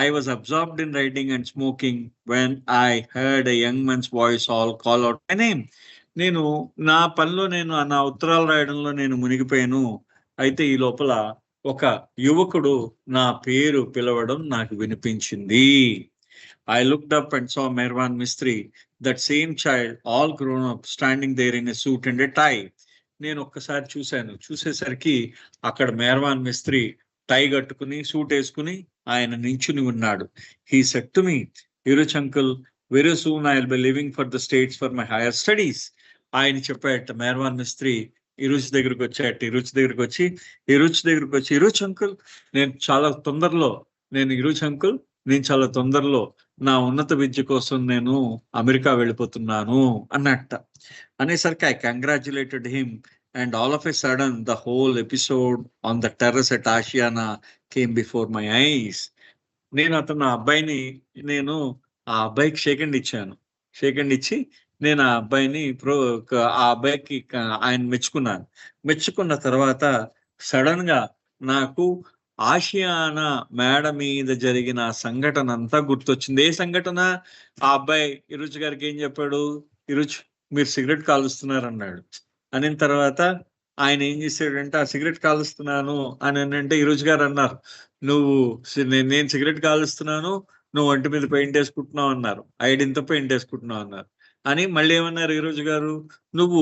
I was absorbed in writing and smoking when I heard a young man's voice call out my name. నేను నా పనిలో నా ఉత్తరాలు రాయడంలో నేను మునిగిపోయాను. అయితే ఈ లోపల ఒక యువకుడు నా పేరు పిలవడం నాకు వినిపించింది. I looked up and saw Mervan Mistry, that same child, all grown up, standing there in a suit and a tie. నేను ఒక్కసారి చూశాను. చూసేసరికి అక్కడ మెహర్వాన్ మిస్త్రీ టై కట్టుకుని సూట్ వేసుకుని ఆయన నించుని ఉన్నాడు. He said to me, "Iruch uncle, very soon I will be leaving for the States for my higher studies." ఆయన చెప్పాట మెహర్వాన్ మిస్త్రీ ఇరుచ్ దగ్గరికి వచ్చాట. ఇరుచ్ దగ్గరికి వచ్చి ఇరుచ్ అంకుల్ నేను చాలా తొందరలో నా ఉన్నత విద్య కోసం నేను అమెరికా వెళ్ళిపోతున్నాను అన్నట్ట. అనేసరికి I congratulated him and all of a sudden the whole episode on the terrace at Ashiana came before my eyes. నేను ఆ అబ్బాయికి షేక్ హ్యాండ్ ఇచ్చి నేను ఆ అబ్బాయికి ఆయన మెచ్చుకున్న తర్వాత సడన్ గా నాకు ఆషియానా మేడ మీద జరిగిన సంఘటన అంతా గుర్తొచ్చింది. ఏ సంఘటన? ఆ అబ్బాయి ఇరుచ్ గారికి ఏం చెప్పాడు, ఇరుచ్ మీరు సిగరెట్ కాలుస్తున్నారు అన్నాడు. అనిన తర్వాత ఆయన ఏం చేశాడంటే, ఆ సిగరెట్ కాలుస్తున్నాను అని అంటే ఇరుచ్ గారు అన్నారు, నేను సిగరెట్ కాలుస్తున్నాను, నువ్వు ఒంటి మీద పెయింట్ వేసుకుంటున్నావు అన్నారు. ఐడింతో పెయింట్ వేసుకుంటున్నావు అన్నారు. అని మళ్ళీ ఏమన్నారు ఈరోజు గారు, నువ్వు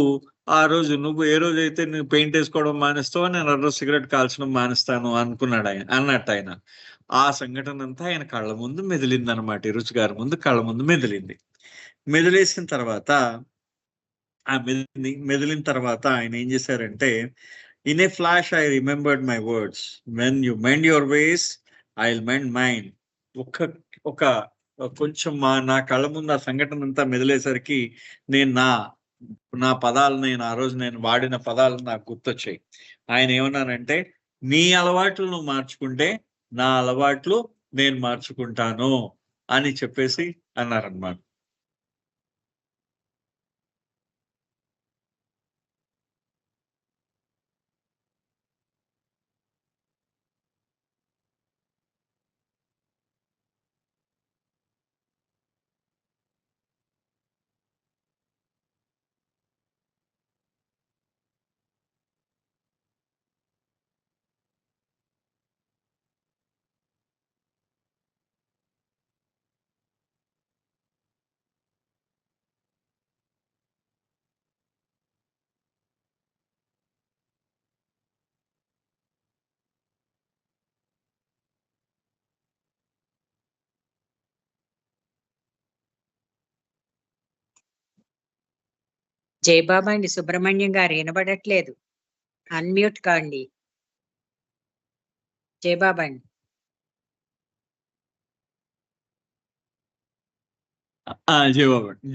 ఏ రోజైతే నువ్వు పెయింట్ వేసుకోవడం మానేస్తావో నేను ఆ రోజు సిగరెట్ కాల్చడం మానేస్తాను అన్నట్టు ఆయన. ఆ సంఘటన అంతా ఆయన కళ్ళ ముందు మెదిలింది అనమాట. ఇరుచ్ గారి ముందు కళ్ళ ముందు మెదిలేసిన తర్వాత మెదిలిన తర్వాత ఆయన ఏం చేశారంటే, in a flash I remembered my words, when you mend your ways I will mend mind. కొంచెం నా కళ్ళ ముందు ఆ సంఘటన అంతా మెదిలేసరికి నేను నా పదాలు ఆ రోజు నేను వాడిన పదాలు నాకు గుర్తొచ్చాయి. ఆయన ఏమన్నానంటే, నీ అలవాట్లు నువ్వు మార్చుకుంటే నా అలవాట్లు నేను మార్చుకుంటాను అని చెప్పేసి అన్నారనమాట. జయబాబా అండి, సుబ్రహ్మణ్యం గారు వినబడట్లేదు. అన్మ్యూట్ కాండి జయబాబా అండి.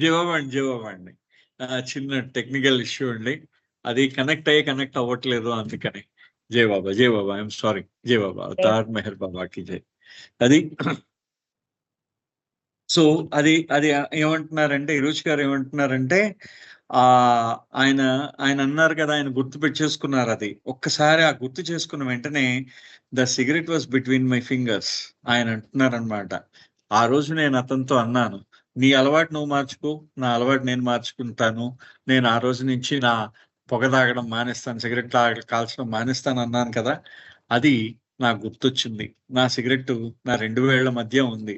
జవాబు అండి. చిన్న టెక్నికల్ ఇష్యూ అండి, అది కనెక్ట్ అవ్వట్లేదు, అందుకని జయబాబా ఐఎమ్ సారీ. జయబాబా తార్ మెహర్ బాబాకి జై. అది సో అది ఏమంటున్నారంటే, ఇరుచ్ గారు ఏమంటున్నారంటే, ఆయన అన్నారు కదా, ఆయన గుర్తు పెట్టేసుకున్నారు. అది ఒక్కసారి ఆ గుర్తు చేసుకున్న వెంటనే the cigarette was between my fingers. ఆయన అంటున్నారనమాట, ఆ రోజు నేను అతనితో అన్నాను, నీ అలవాటు నువ్వు మార్చుకో, నా అలవాటు నేను మార్చుకుంటాను. నేను ఆ రోజు నుంచి నా పొగ తాగడం మానేస్తాను, సిగరెట్ కాల్చడం మానేస్తాను అన్నాను కదా, అది నాకు గుర్తొచ్చింది. నా సిగరెట్ నా 2 వేళ్ల మధ్య ఉంది.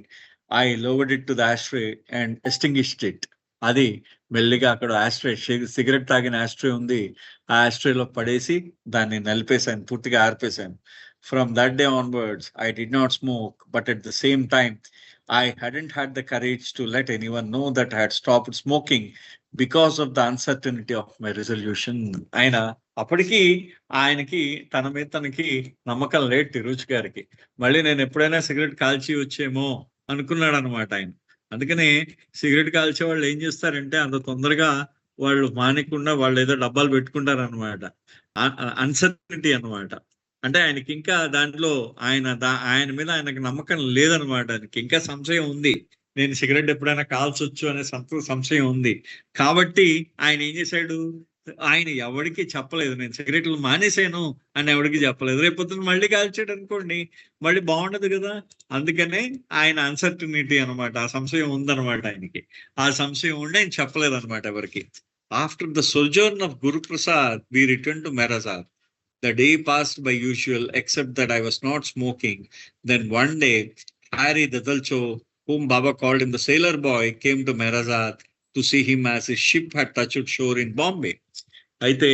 I lowered it to the ashtray and extinguished it. అది మెల్లిగా అక్కడ సిగరెట్ తాగిన ఆస్ట్రే ఉంది, ఆ ఆస్ట్రేలో పడేసి దాన్ని నలిపేశాను, పూర్తిగా ఆర్పేశాను. From that day onwards, I did not smoke, but at the same time, I hadn't had the courage to let anyone know that I had stopped smoking because of the uncertainty of my resolution. ఆయనకి తన మీద తనకి నమ్మకం లేదు ఇరుచ్ గారికి. మళ్ళీ నేను ఎప్పుడైనా సిగరెట్ కాల్చి వచ్చేమో అనుకున్నాడు అనమాట ఆయన. అందుకనే సిగరెట్ కాల్చే వాళ్ళు ఏం చేస్తారంటే, అంత తొందరగా వాళ్ళు మానేకుండా వాళ్ళు ఏదో డబ్బాలు పెట్టుకుంటారు అనమాట. అన్సర్టనిటీ అనమాట. అంటే ఆయనకి ఇంకా దాంట్లో ఆయన మీద ఆయనకు నమ్మకం లేదనమాట. ఆయనకి ఇంకా సంశయం ఉంది, నేను సిగరెట్ ఎప్పుడైనా కాల్చొచ్చు అనే సంశయం ఉంది. కాబట్టి ఆయన ఏం చేశాడు, ఆయన ఎవరికి చెప్పలేదు, నేను సిగరెట్లు మానేశాను అని ఎవరికి చెప్పలేదు. రేపొద్దున మళ్ళీ కాల్చాడు అనుకోండి, మళ్ళీ బాగుండదు కదా. అందుకనే ఆయన అన్సర్టనిటీ అనమాట, ఆ సంశయం ఉందనమాట ఆయనకి. ఆ సంశయం ఉండి ఆయన చెప్పలేదు అనమాట ఎవరికి. After the sojourn of Guru Prasad, we returned to Merazad. The day passed by usual, except that I was not smoking. Then one day, Harry Dadalcho, whom Baba called him the sailor boy, came to Merazad to see him as his ship had touched shore in Bombay. అయితే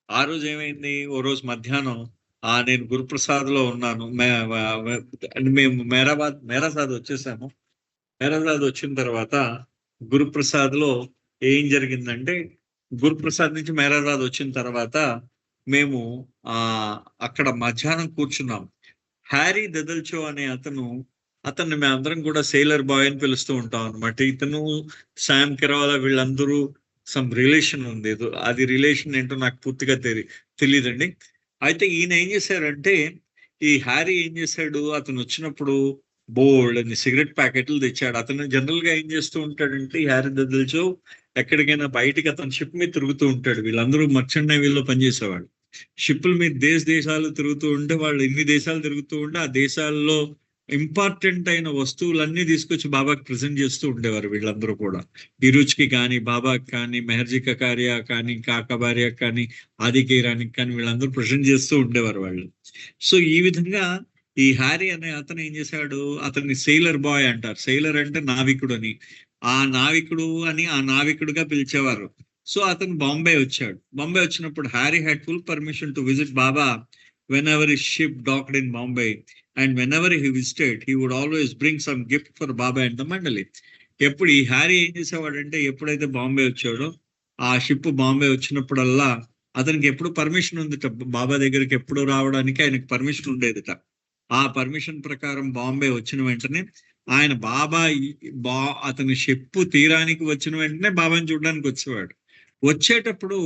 ఆ రోజు ఏమైంది, ఓ రోజు మధ్యాహ్నం నేను గురుప్రసాద్ లో ఉన్నాను. మేము మేరాబాద్ వచ్చేసాము. మేరాబాద్ వచ్చిన తర్వాత గురుప్రసాద్ లో ఏం జరిగిందంటే, గురుప్రసాద్ నుంచి మేరాబాద్ వచ్చిన తర్వాత మేము అక్కడ మధ్యాహ్నం కూర్చున్నాం. హ్యారీ దదల్చో అనే అతన్ని మేమందరం కూడా సెయిలర్ బాయ్ అని పిలుస్తూ ఉంటాం అనమాట. ఇతను శామ్ కెరాలా వీళ్ళందరూ సమ్ రిలేషన్ ఉంది. అది రిలేషన్ ఏంటో నాకు పూర్తిగా తెలియదండి. అయితే ఈయన ఏం చేశారంటే, ఈ హ్యారీ ఏం చేశాడు, అతను వచ్చినప్పుడు బోల్డ్ అని సిగరెట్ ప్యాకెట్లు తెచ్చాడు. అతను జనరల్ గా ఏం చేస్తూ ఉంటాడంటే, ఈ హ్యారీ దదల్చో ఎక్కడికైనా బయటికి అతను షిప్ మీద తిరుగుతూ ఉంటాడు. వీళ్ళందరూ మర్చెంట్ నేవీలో పనిచేసేవాడు. షిప్పుల మీద దేశాలు తిరుగుతూ ఉంటే, వాళ్ళు ఎన్ని దేశాలు తిరుగుతూ ఉంటే ఆ దేశాల్లో ఇంపార్టెంట్ అయిన వస్తువులన్నీ తీసుకొచ్చి బాబాకి ప్రజెంట్ చేస్తూ ఉండేవారు. వీళ్ళందరూ కూడా బిరుజ్కి కానీ, బాబాకి కానీ, మెహర్జీ కకారియా కానీ, కాకబారియా కానీ, ఆదికి ఇరానికి కానీ వీళ్ళందరూ ప్రజెంట్ చేస్తూ ఉండేవారు వాళ్ళు. సో ఈ విధంగా ఈ హ్యారీ అనే అతను ఏం చేశాడు, అతన్ని సెయిలర్ బాయ్ అంటారు. సెయిలర్ అంటే నావికుడు అని. ఆ నావికుడుగా పిలిచేవారు. సో అతను బాంబే వచ్చాడు. బాంబే వచ్చినప్పుడు Harry had full permission to visit Baba whenever his ship docked in Bombay, and whenever he visited, he would always bring some gift for Baba and the Mandali. ఎప్పుడు ఈ హ్యారీ ఏం చేసేవాడంటే, ఎప్పుడైతే బాంబే వచ్చాడో, ఆ షిప్ బాంబే వచ్చినప్పుడల్లా అతనికి ఎప్పుడు పర్మిషన్ ఉందిట, బాబా దగ్గరికి ఎప్పుడు రావడానికి ఆయనకి పర్మిషన్ ఉండేదిట. ఆ పర్మిషన్ ప్రకారం బాంబే వచ్చిన వెంటనే ఆయన అతని షిప్ తీరానికి వచ్చిన వెంటనే బాబాని చూడడానికి వచ్చేవాడు. వచ్చేటప్పుడు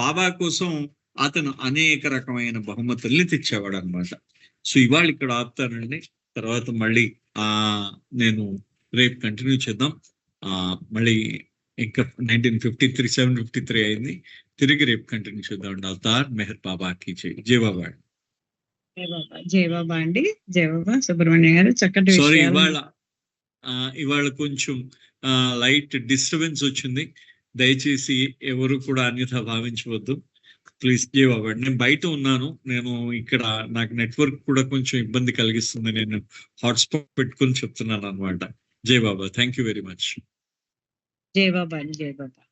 బాబా కోసం అతను అనేక రకమైన బహుమతుల్ని తెచ్చేవాడు అనమాట. సో ఇవాళ ఇక్కడ ఆపుతానండి. తర్వాత మళ్ళీ నేను రేపు కంటిన్యూ చేద్దాం. మళ్ళీ ఇంకా 753 అయింది. తిరిగి రేపు కంటిన్యూ చేద్దాం. అవతార్ మెహర్ బాబాకి జై బాబా. జై బాబా అండి. జై బాబా. సుబ్రహ్మణ్యం గారు చక్కటి సారీ, ఇవాళ కొంచెం లైట్ డిస్టర్బెన్స్ వచ్చింది. దయచేసి ఎవరు కూడా అన్యథా భావించవద్దు. ప్లీజ్ జై బాబా. నేను బయట ఉన్నాను. నేను ఇక్కడ నాకు నెట్వర్క్ కూడా కొంచెం ఇబ్బంది కలిగిస్తుంది. నేను హాట్స్పాట్ పెట్టుకొని చెప్తున్నాను అనమాట. Jai Baba. Thank you very much. Jai Baba. జై బాబా.